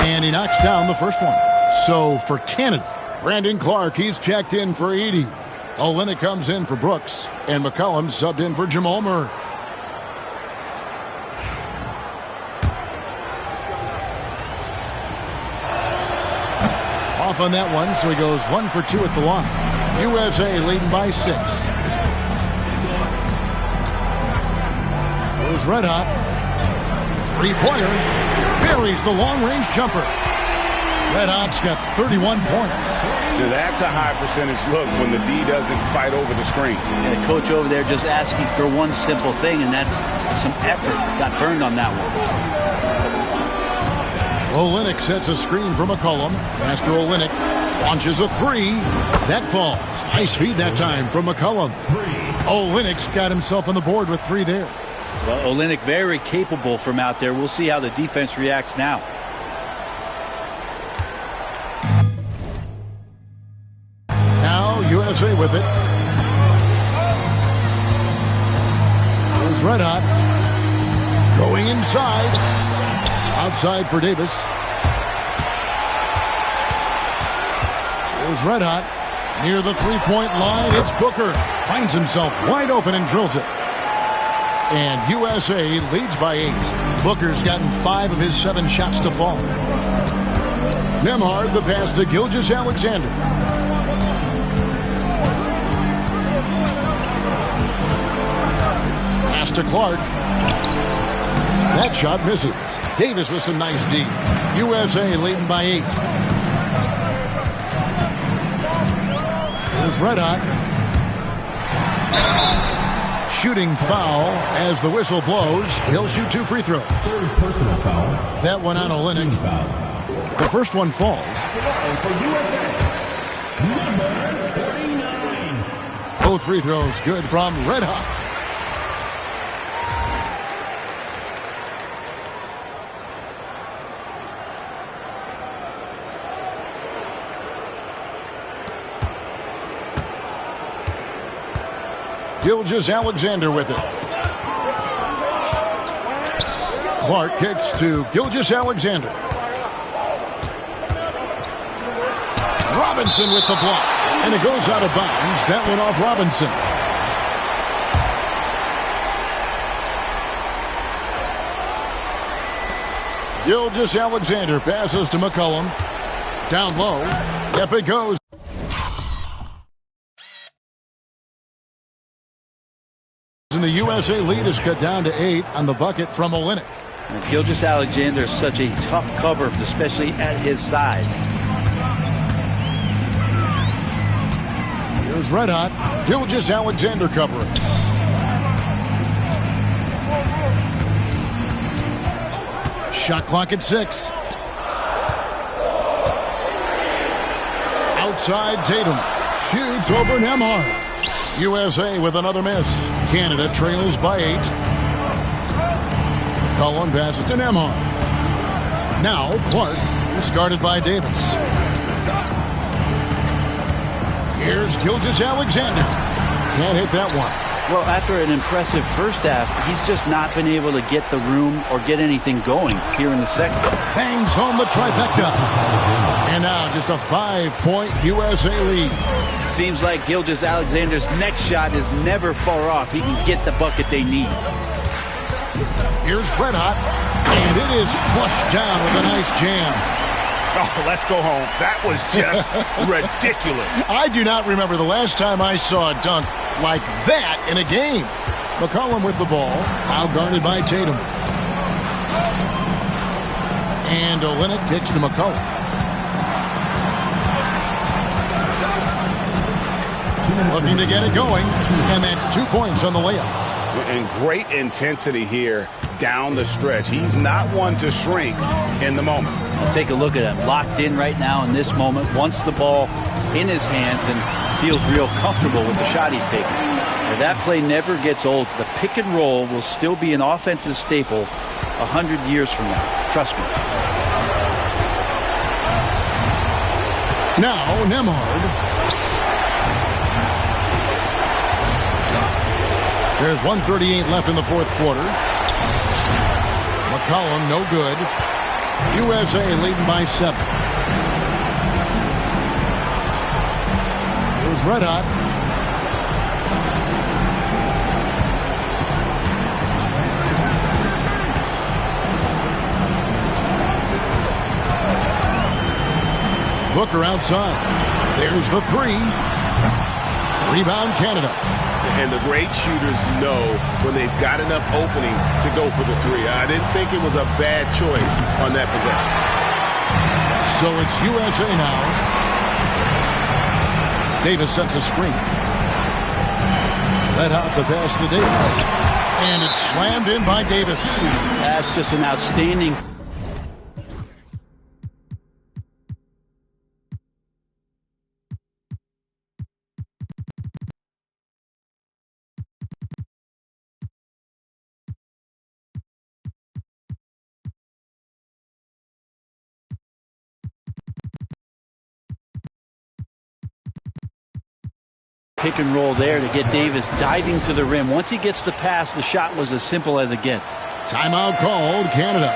And he knocks down the first one. So for Canada, Brandon Clark, he's checked in for Edey. Olynyk comes in for Brooks. And McCollum subbed in for Jamal Murray. Off on that one, so he goes 1 for 2 at the line. USA leading by 6. Here's Red Hot. 3-pointer. Buries the long-range jumper. Red Hot's got 31 points. That's a high percentage look when the D doesn't fight over the screen. And the coach over there just asking for one simple thing, and that's some effort. Got burned on that one. Olynyk sets a screen for McCollum. Master Olynyk launches a 3. That falls. Nice feed that time from McCollum. Olynyk's got himself on the board with 3 there. Well, Olynyk very capable from out there. We'll see how the defense reacts now. Now USA with it. Here's Red Hot. Going inside. Outside for Davis. Here's Red Hot. Near the 3-point line, it's Booker. Finds himself wide open and drills it. And USA leads by 8. Booker's gotten 5 of his 7 shots to fall. Nembhard the pass to Gilgeous-Alexander. Pass to Clark. That shot misses. Davis with some nice D. USA leading by 8. Here's Red Hot. Shooting foul as the whistle blows. He'll shoot 2 free throws. Third personal foul. That one on Olynyk. The first one falls. And for USA, number 49. Both free throws good from Red Hot. Gilgeous-Alexander with it. Clark kicks to Gilgeous-Alexander. Robinson with the block. And it goes out of bounds. That one off Robinson. Gilgeous-Alexander passes to McCollum. Down low. Up it goes. And the USA lead is cut down to 8 on the bucket from Olynyk. Gilgeous-Alexander is such a tough cover, especially at his size. Here's Red Hot. Gilgeous-Alexander covering. Shot clock at 6. Outside Tatum. Shoots over Nembhard. USA with another miss. Canada trails by 8. Cullen passes to Nembhard. Now Clark is guarded by Davis. Here's Gilgeous-Alexander. Can't hit that one. Well, after an impressive first half, he's just not been able to get the room or get anything going here in the second. Bangs home the trifecta. And now just a 5-point USA lead. Seems like Gilgeous-Alexander's next shot is never far off. He can get the bucket they need. Here's Red Hot. And it is flushed down with a nice jam. Oh, let's go home. That was just ridiculous. I do not remember the last time I saw a dunk like that in a game. McCollum with the ball, now guarded by Tatum. And Olynyk kicks to McCollum. Looking to get it going, and that's 2 points on the layup. And great intensity here down the stretch. He's not one to shrink in the moment. Well, take a look at him. Locked in right now in this moment. Wants the ball in his hands and feels real comfortable with the shot he's taking. Now, that play never gets old. The pick and roll will still be an offensive staple 100 years from now. Trust me. Now Nembhard. There's 1:38 left in the fourth quarter. McCollum, no good. USA leading by 7. Here's Red Hot. Booker outside. There's the 3. Rebound Canada. And the great shooters know when they've got enough opening to go for the 3. I didn't think it was a bad choice on that possession. So it's USA now. Davis sets a screen. Let out the pass to Davis. And it's slammed in by Davis. That's just an outstanding. Pick and roll there to get Davis diving to the rim. Once he gets the pass, the shot was as simple as it gets. Timeout called, Canada.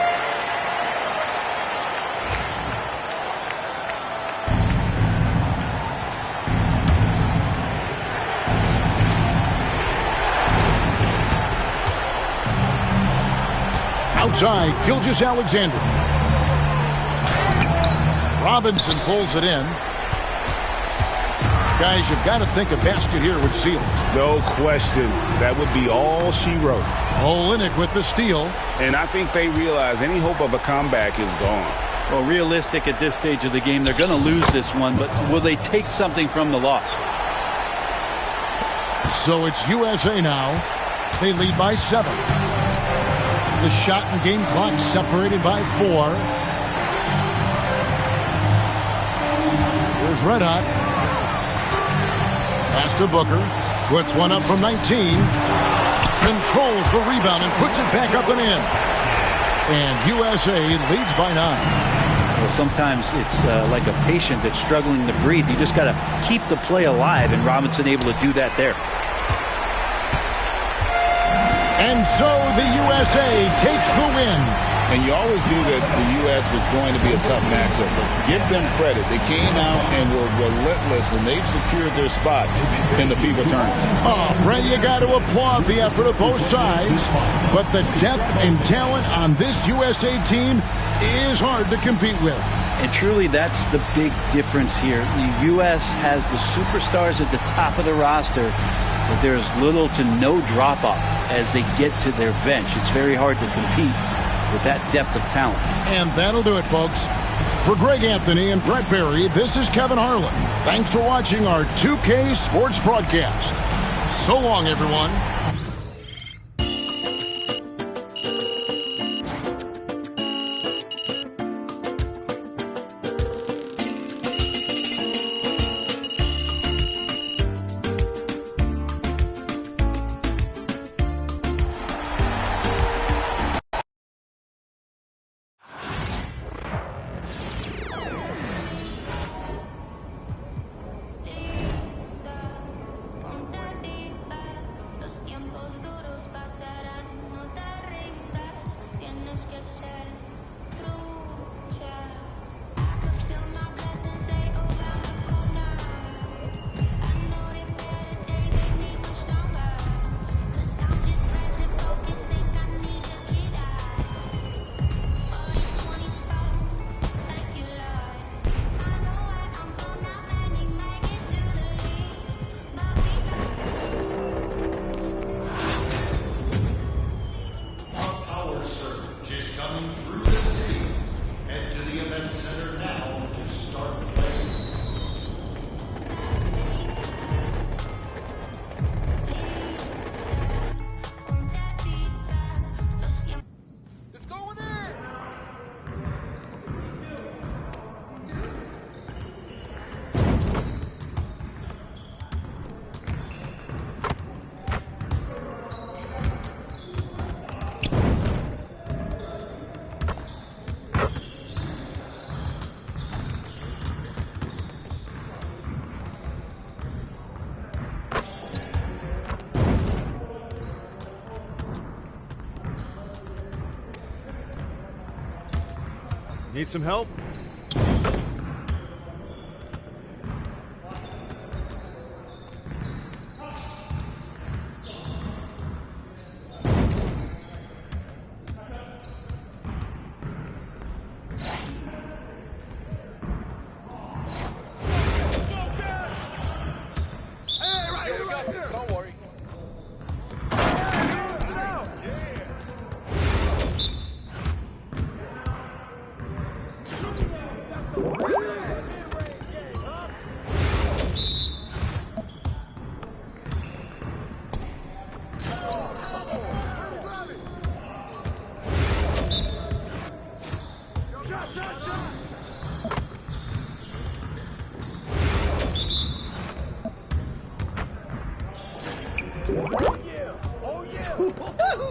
Outside, Gilgeous-Alexander. Robinson pulls it in. Guys, you've got to think a basket here would seal it. No question. That would be all she wrote. Olynyk with the steal. And I think they realize any hope of a comeback is gone. Well, realistic at this stage of the game, they're going to lose this one, but will they take something from the loss? So it's USA now. They lead by 7. The shot and game clock separated by 4. Here's Red Hot. Pass to Booker. Puts one up from 19. Controls the rebound and puts it back up and in. And USA leads by 9. Well, sometimes it's like a patient that's struggling to breathe. You just got to keep the play alive, and Robinson able to do that there. And so the USA takes the win. And you always knew that the U.S. was going to be a tough matchup. But give them credit. They came out and were relentless, and they've secured their spot in the FIBA tournament. Oh, Fred, you got to applaud the effort of both sides. But the depth and talent on this USA team is hard to compete with. And truly, that's the big difference here. The U.S. has the superstars at the top of the roster, but there's little to no drop-off as they get to their bench. It's very hard to compete with that depth of talent. And that'll do it, folks. For Greg Anthony and Brett Berry, this is Kevin Harlan. Thanks for watching our 2K Sports broadcast. So long, everyone. Need some help?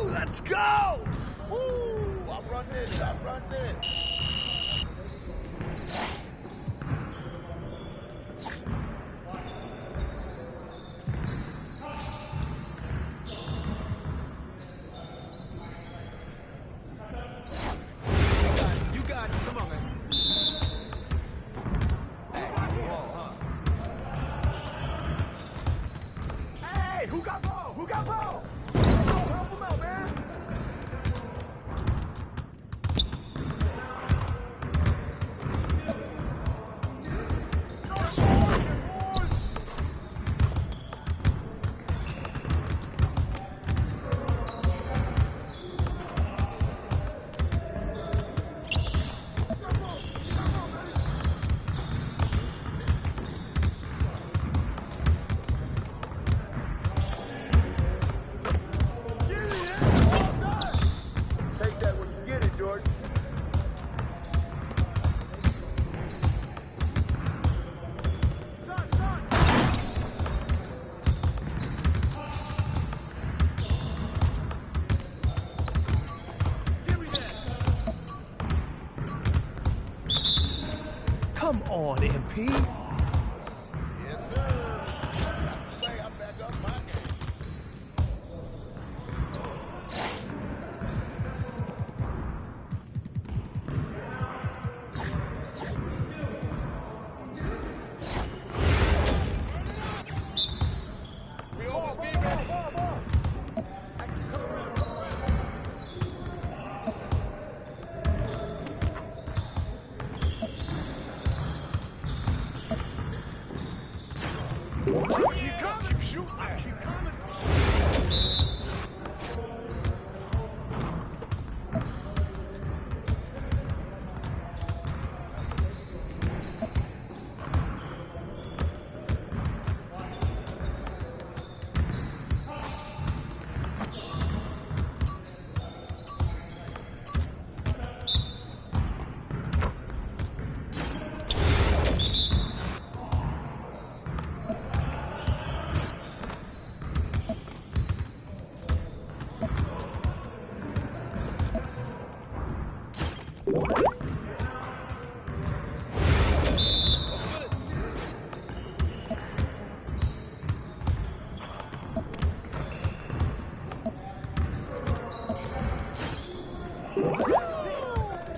Let's go! Ooh, I'm running it. I'm running it. You got it. Come on, man. Hey, who got ball? Who got ball? Help him out, man. MVP? Yes, sir. That's the way I back up my game. Keep shooting. Keep coming.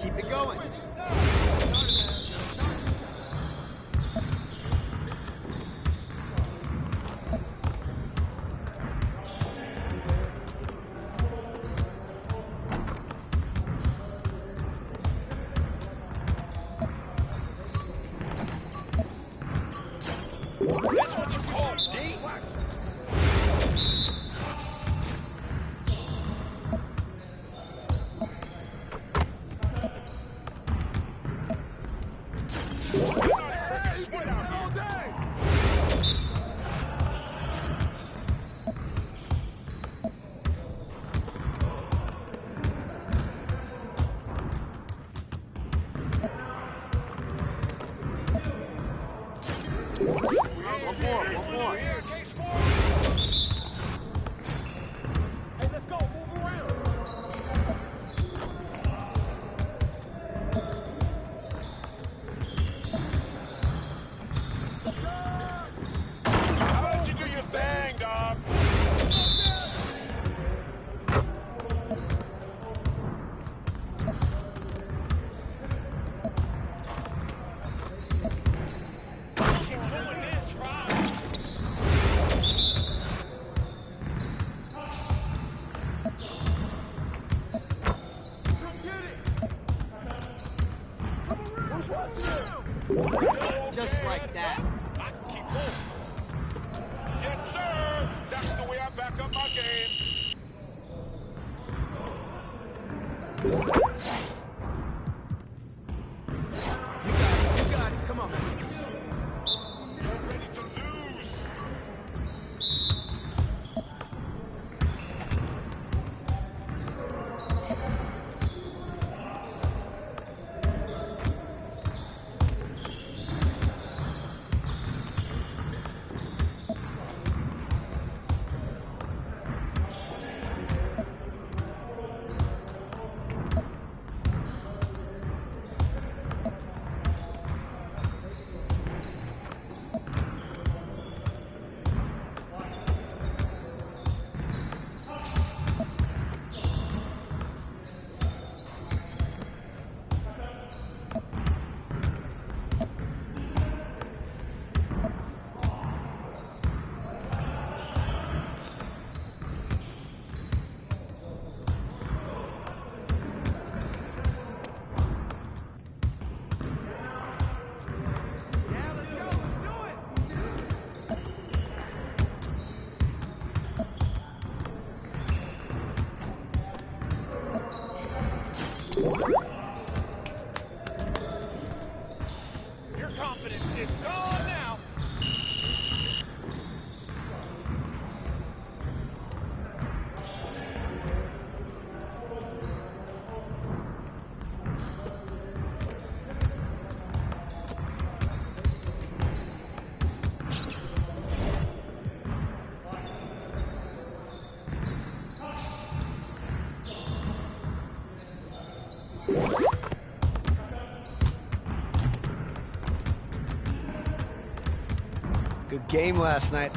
Keep it going. Is this what you call D? Sweat out all day. One more. Hey, let's go. Move around. How about you do your thing, dog? Keep doing this, right? Come get it. Who's watching? Just like that. I can keep going. Yes, sir. That's the way I back up my game. You got it. Come on, man. You're ready to lose. Your confidence is gone now. game last night.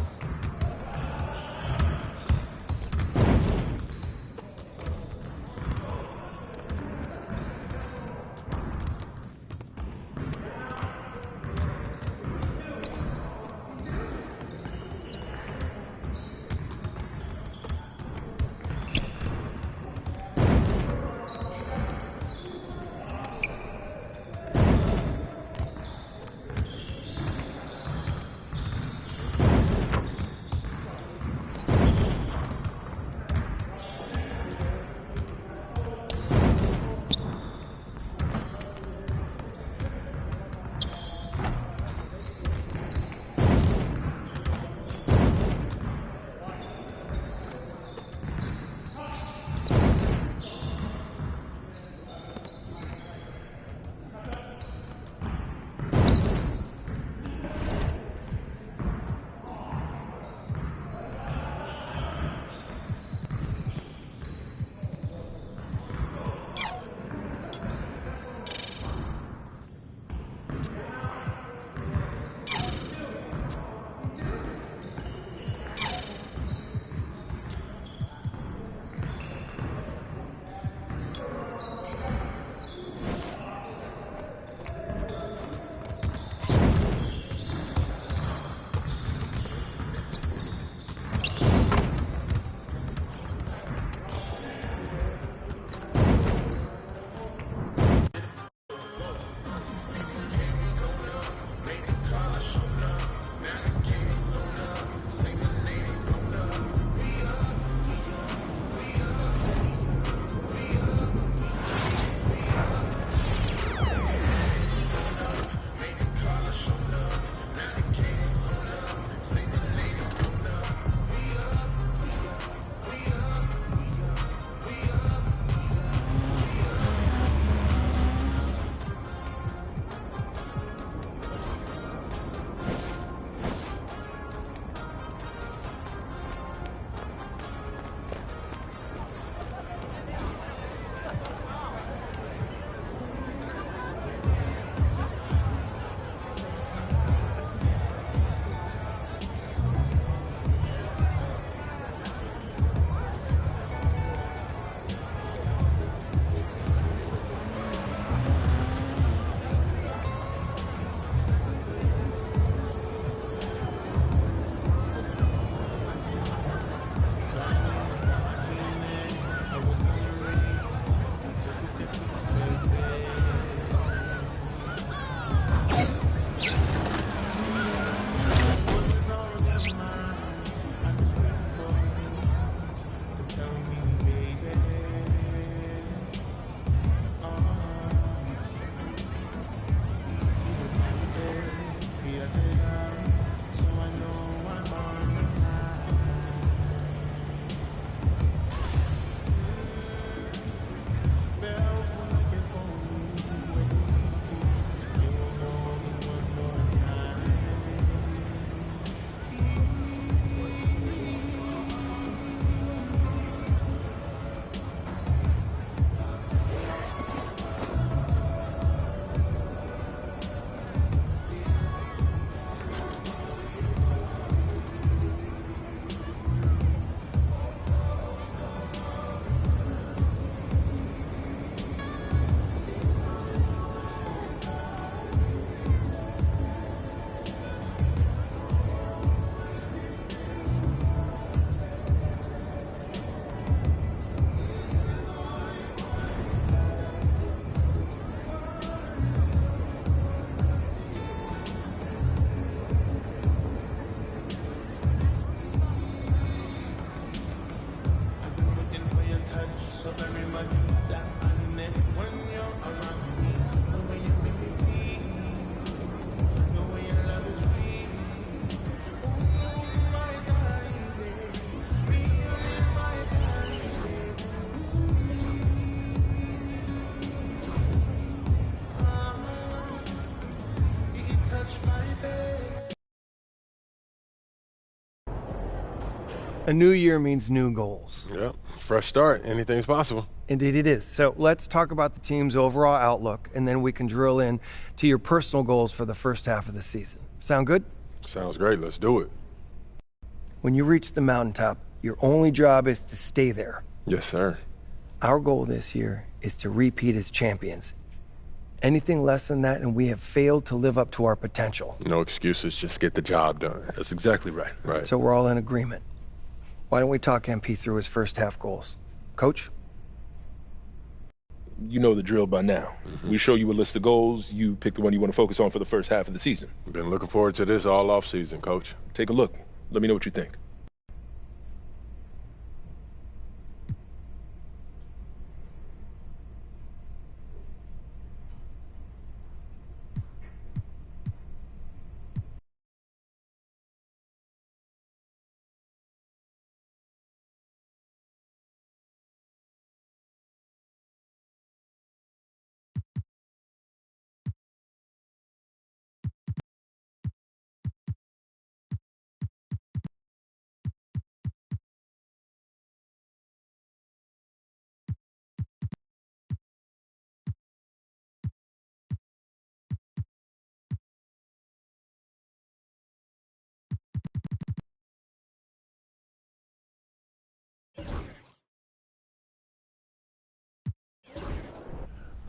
A new year means new goals. Yep, fresh start. Anything's possible. Indeed it is. So let's talk about the team's overall outlook, and then we can drill in to your personal goals for the first half of the season. Sound good? Sounds great. Let's do it. When you reach the mountaintop, your only job is to stay there. Yes, sir. Our goal this year is to repeat as champions. Anything less than that, and we have failed to live up to our potential. No excuses, just get the job done. That's exactly right. Right. So we're all in agreement. Why don't we talk MP through his first half goals? Coach? You know the drill by now. We show you a list of goals. You pick the one you want to focus on for the first half of the season. Been looking forward to this all off season, Coach. Take a look. Let me know what you think.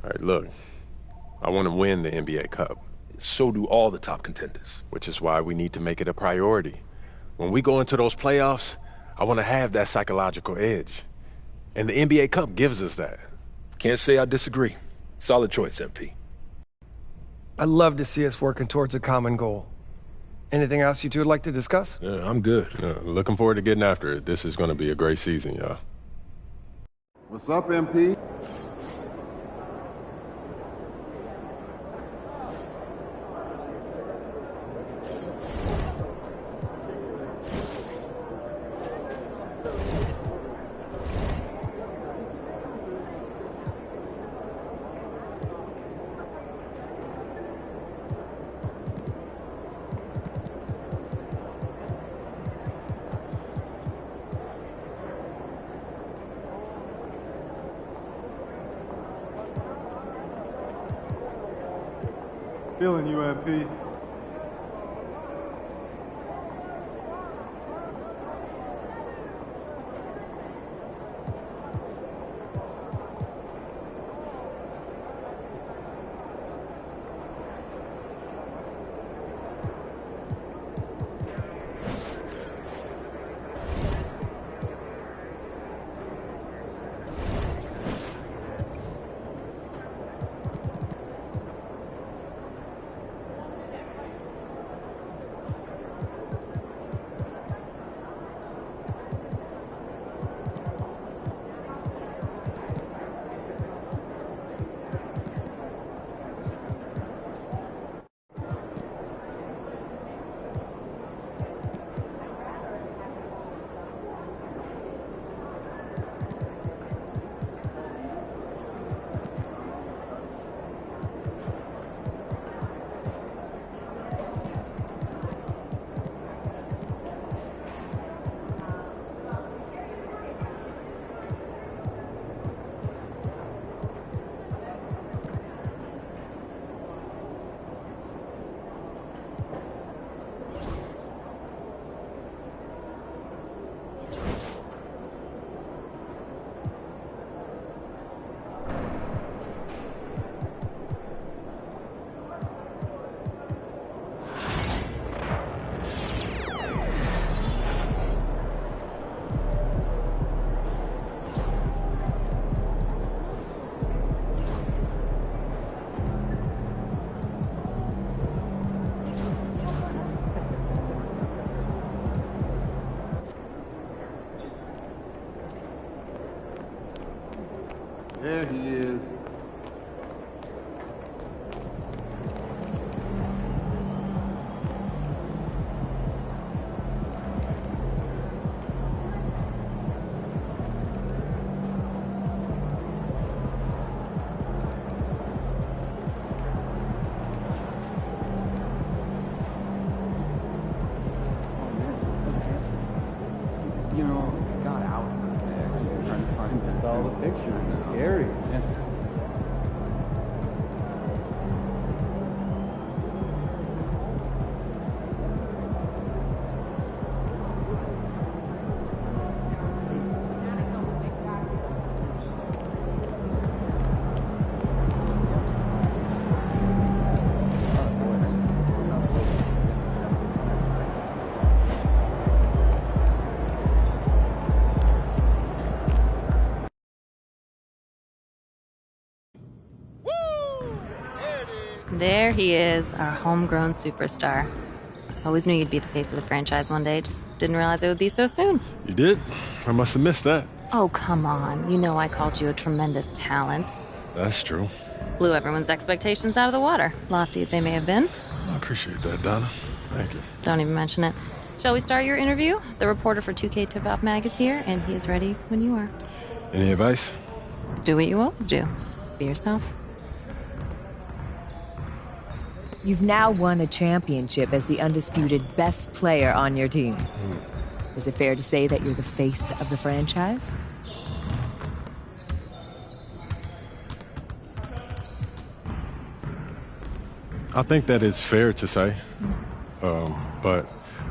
All right, look. I want to win the NBA Cup. So do all the top contenders. Which is why we need to make it a priority. When we go into those playoffs, I want to have that psychological edge. And the NBA Cup gives us that. Can't say I disagree. Solid choice, MP. I'd love to see us working towards a common goal. Anything else you two would like to discuss? Yeah, I'm good. Looking forward to getting after it. This is going to be a great season, y'all. What's up, MP? Feeling you, MP. There he is. You know, got out there. Trying to find all the pictures. It's scary. Yeah. There he is, our homegrown superstar. Always knew you'd be the face of the franchise one day, just didn't realize it would be so soon. You did? I must have missed that. Oh, come on. You know I called you a tremendous talent. That's true. Blew everyone's expectations out of the water, lofty as they may have been. I appreciate that, Donna. Thank you. Don't even mention it. Shall we start your interview? The reporter for 2K Tip-Off Mag is here, and he is ready when you are. Any advice? Do what you always do. Be yourself. You've now won a championship as the undisputed best player on your team. Is it fair to say that you're the face of the franchise? I think that it's fair to say. But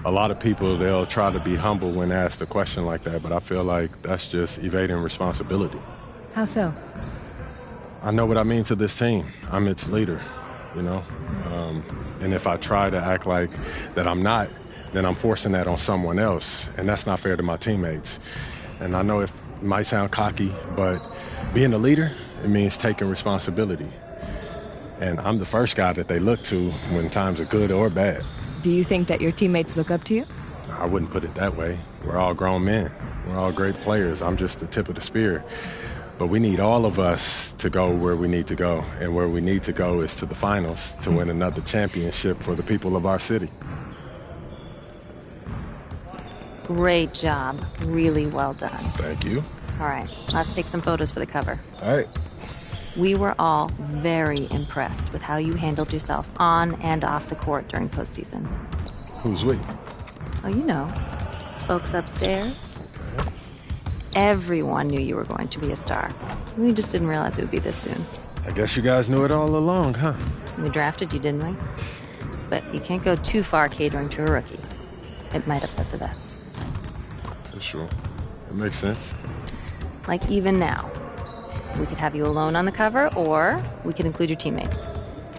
a lot of people, they'll try to be humble when asked a question like that, but I feel like that's just evading responsibility. How so? I know what I mean to this team. I'm its leader, you know? And if I try to act like that I'm not, then I'm forcing that on someone else, and that's not fair to my teammates. And I know it might sound cocky, but being a leader, it means taking responsibility. And I'm the first guy that they look to when times are good or bad. Do you think that your teammates look up to you? I wouldn't put it that way. We're all grown men. We're all great players. I'm just the tip of the spear. But we need all of us to go where we need to go. And where we need to go is to the finals to win another championship for the people of our city. Great job. Really well done. Thank you. All right, let's take some photos for the cover. All right. We were all very impressed with how you handled yourself on and off the court during postseason. Who's we? Oh, you know, folks upstairs. Everyone knew you were going to be a star. We just didn't realize it would be this soon. I guess you guys knew it all along, huh? We drafted you, didn't we? But you can't go too far catering to a rookie. It might upset the vets. For sure. That makes sense. Like even now. We could have you alone on the cover, or we could include your teammates.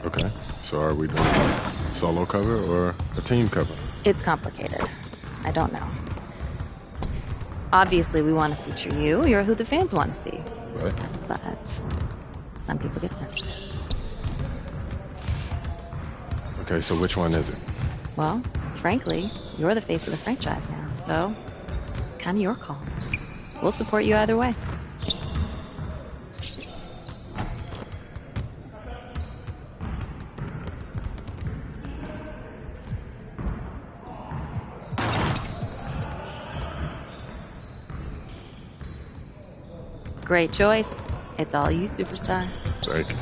Okay. So are we doing a solo cover or a team cover? It's complicated. I don't know. Obviously, we want to feature you. You're who the fans want to see. Right. But some people get sensitive. Okay, so which one is it? Well, frankly, you're the face of the franchise now, so it's kind of your call. We'll support you either way. Great choice. It's all you, superstar. Thank you.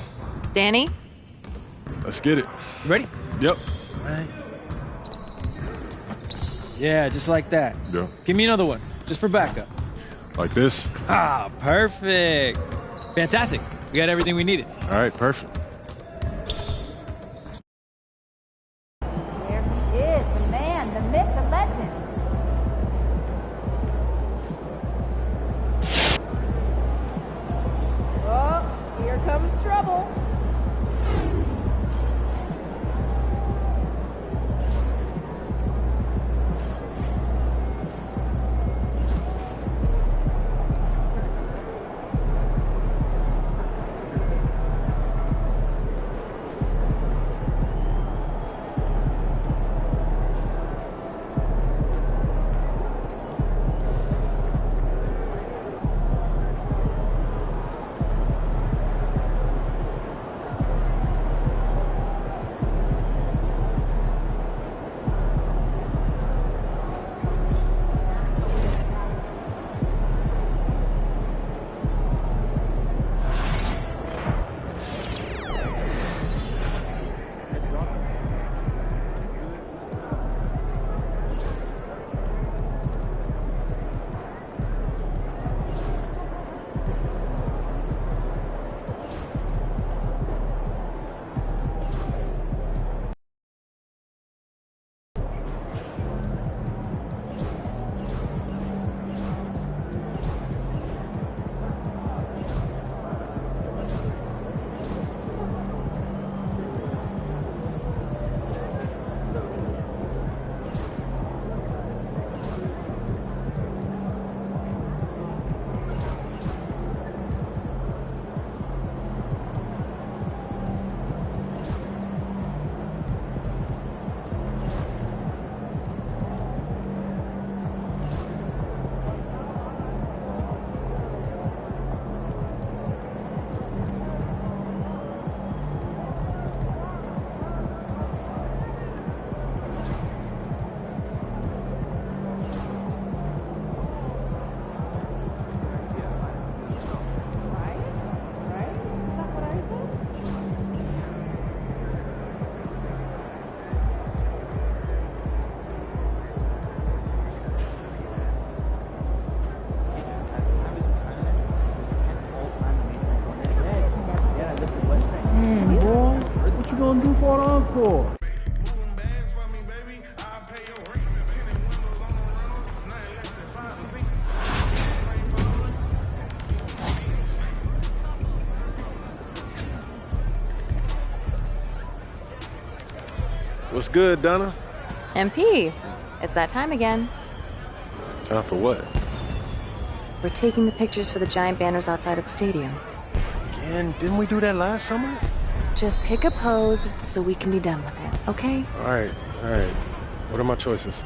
Danny? Let's get it. You ready? Yep. All right. Yeah, just like that. Yeah. Give me another one, just for backup. Like this? Ah, perfect. Fantastic. We got everything we needed. All right, perfect. There he is, the man, the myth, the legend. Oh, here comes trouble. you gonna do for the encore? What's good, Donna? MP, it's that time again. Time for what? We're taking the pictures for the giant banners outside of the stadium. Again? Didn't we do that last summer? Just pick a pose so we can be done with it, okay? All right. What are my choices?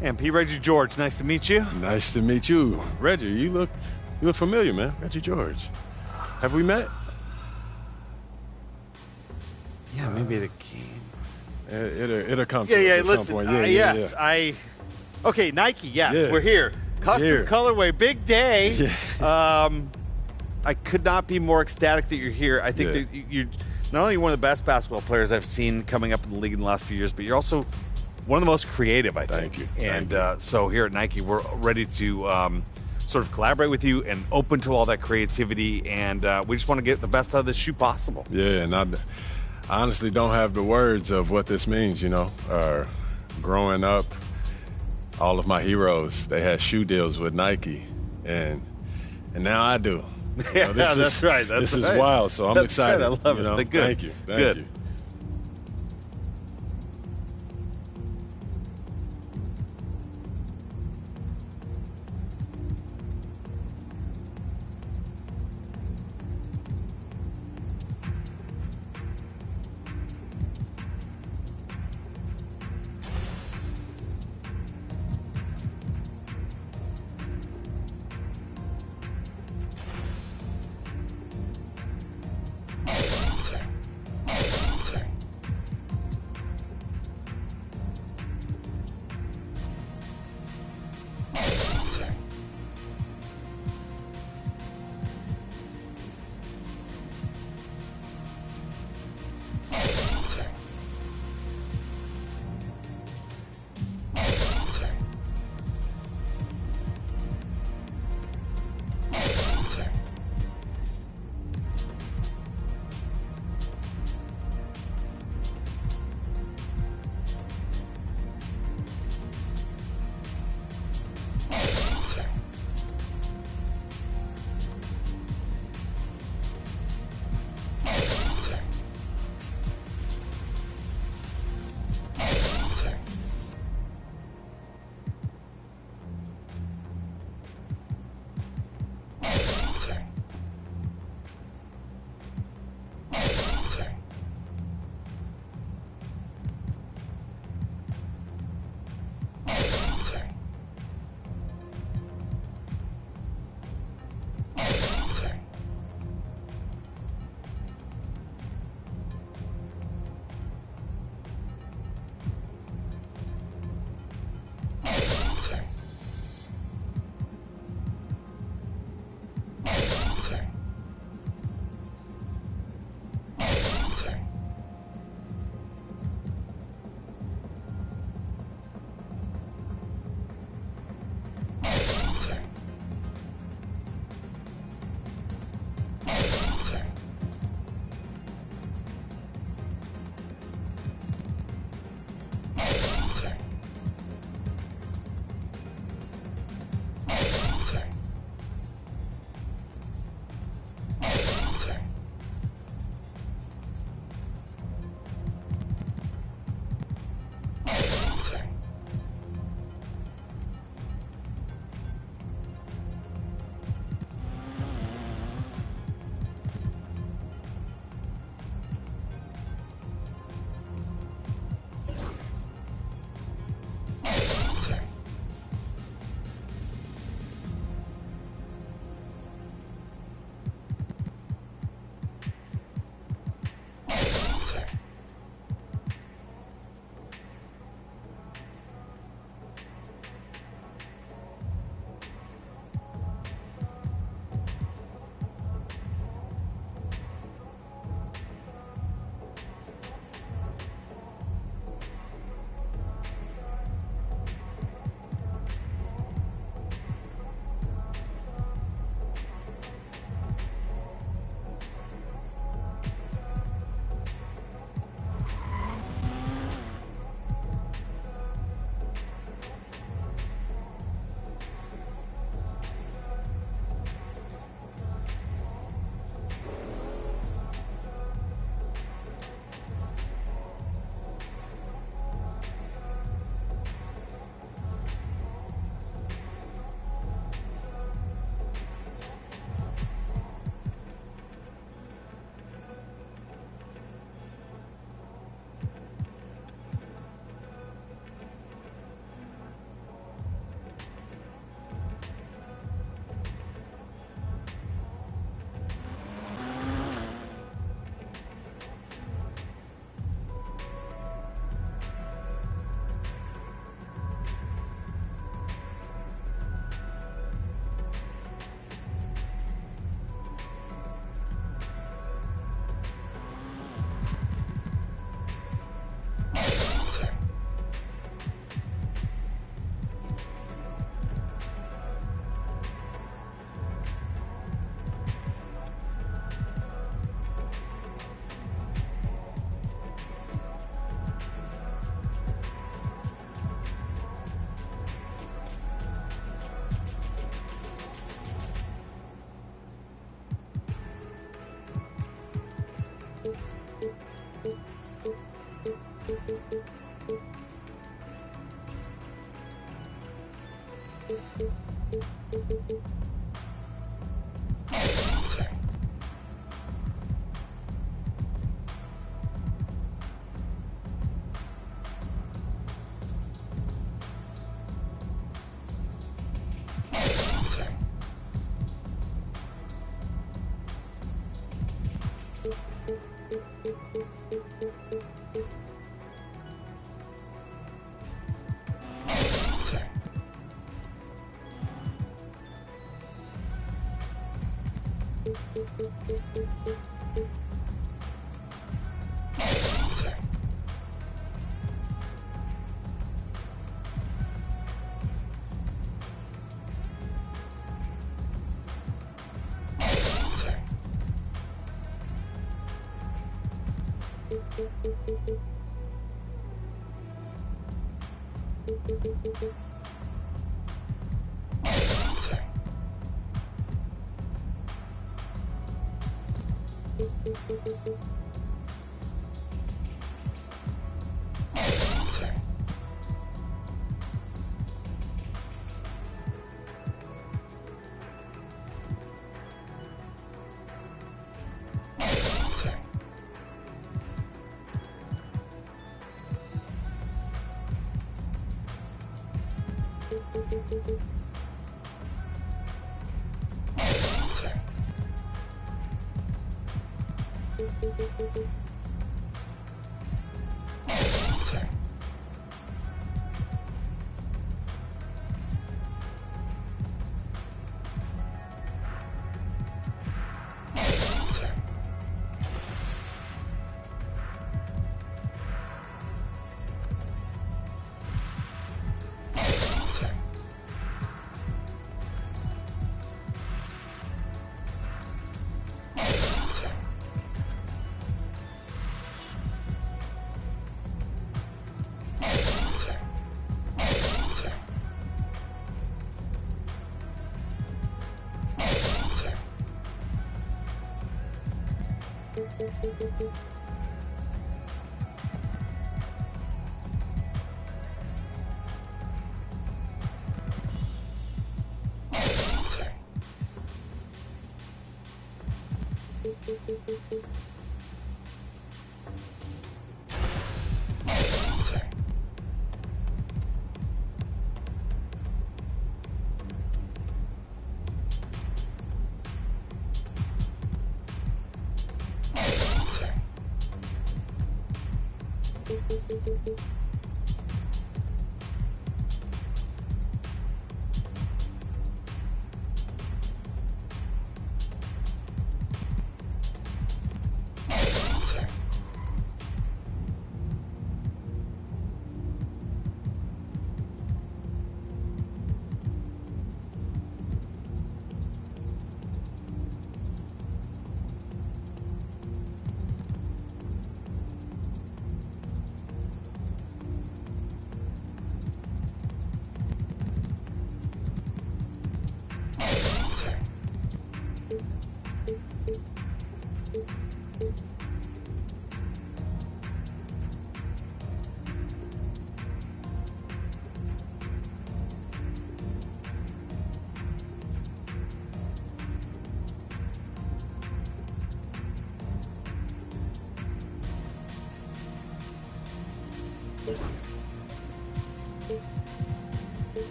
MP Reggie George, nice to meet you. Nice to meet you. Reggie, you look familiar, man. Reggie George. Have we met? Yeah, maybe at a game. It'll come to us at some point. Yes. Okay, Nike, yes, we're here. Custom colorway, big day. Yeah. I could not be more ecstatic that you're here. I think that you're not only one of the best basketball players I've seen coming up in the league in the last few years, but you're also one of the most creative, I think. Thank you. And so here at Nike, we're ready to sort of collaborate with you and open to all that creativity. And we just want to get the best out of this shoe possible. Yeah, and I honestly don't have the words of what this means, you know. Growing up, all of my heroes, they had shoe deals with Nike. And now I do. Yeah, that's right. This is wild, so I'm That's excited. right, I love it. Good. Thank you. Thank Good. you.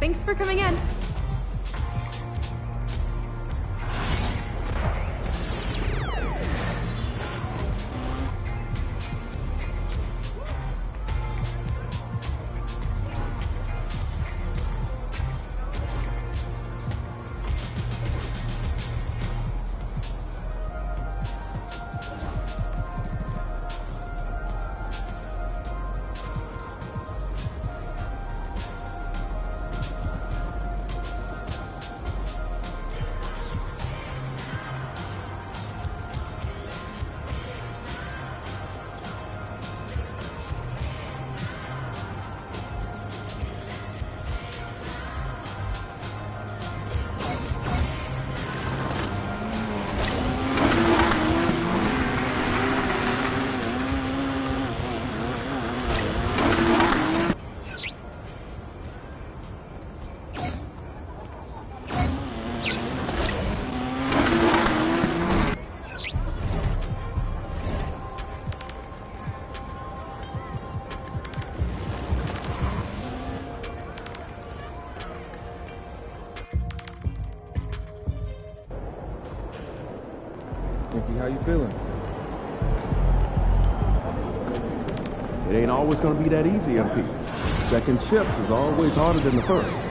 Thanks for coming in. Nicky, how you feeling? It ain't always going to be that easy, MP. Second chips is always harder than the first.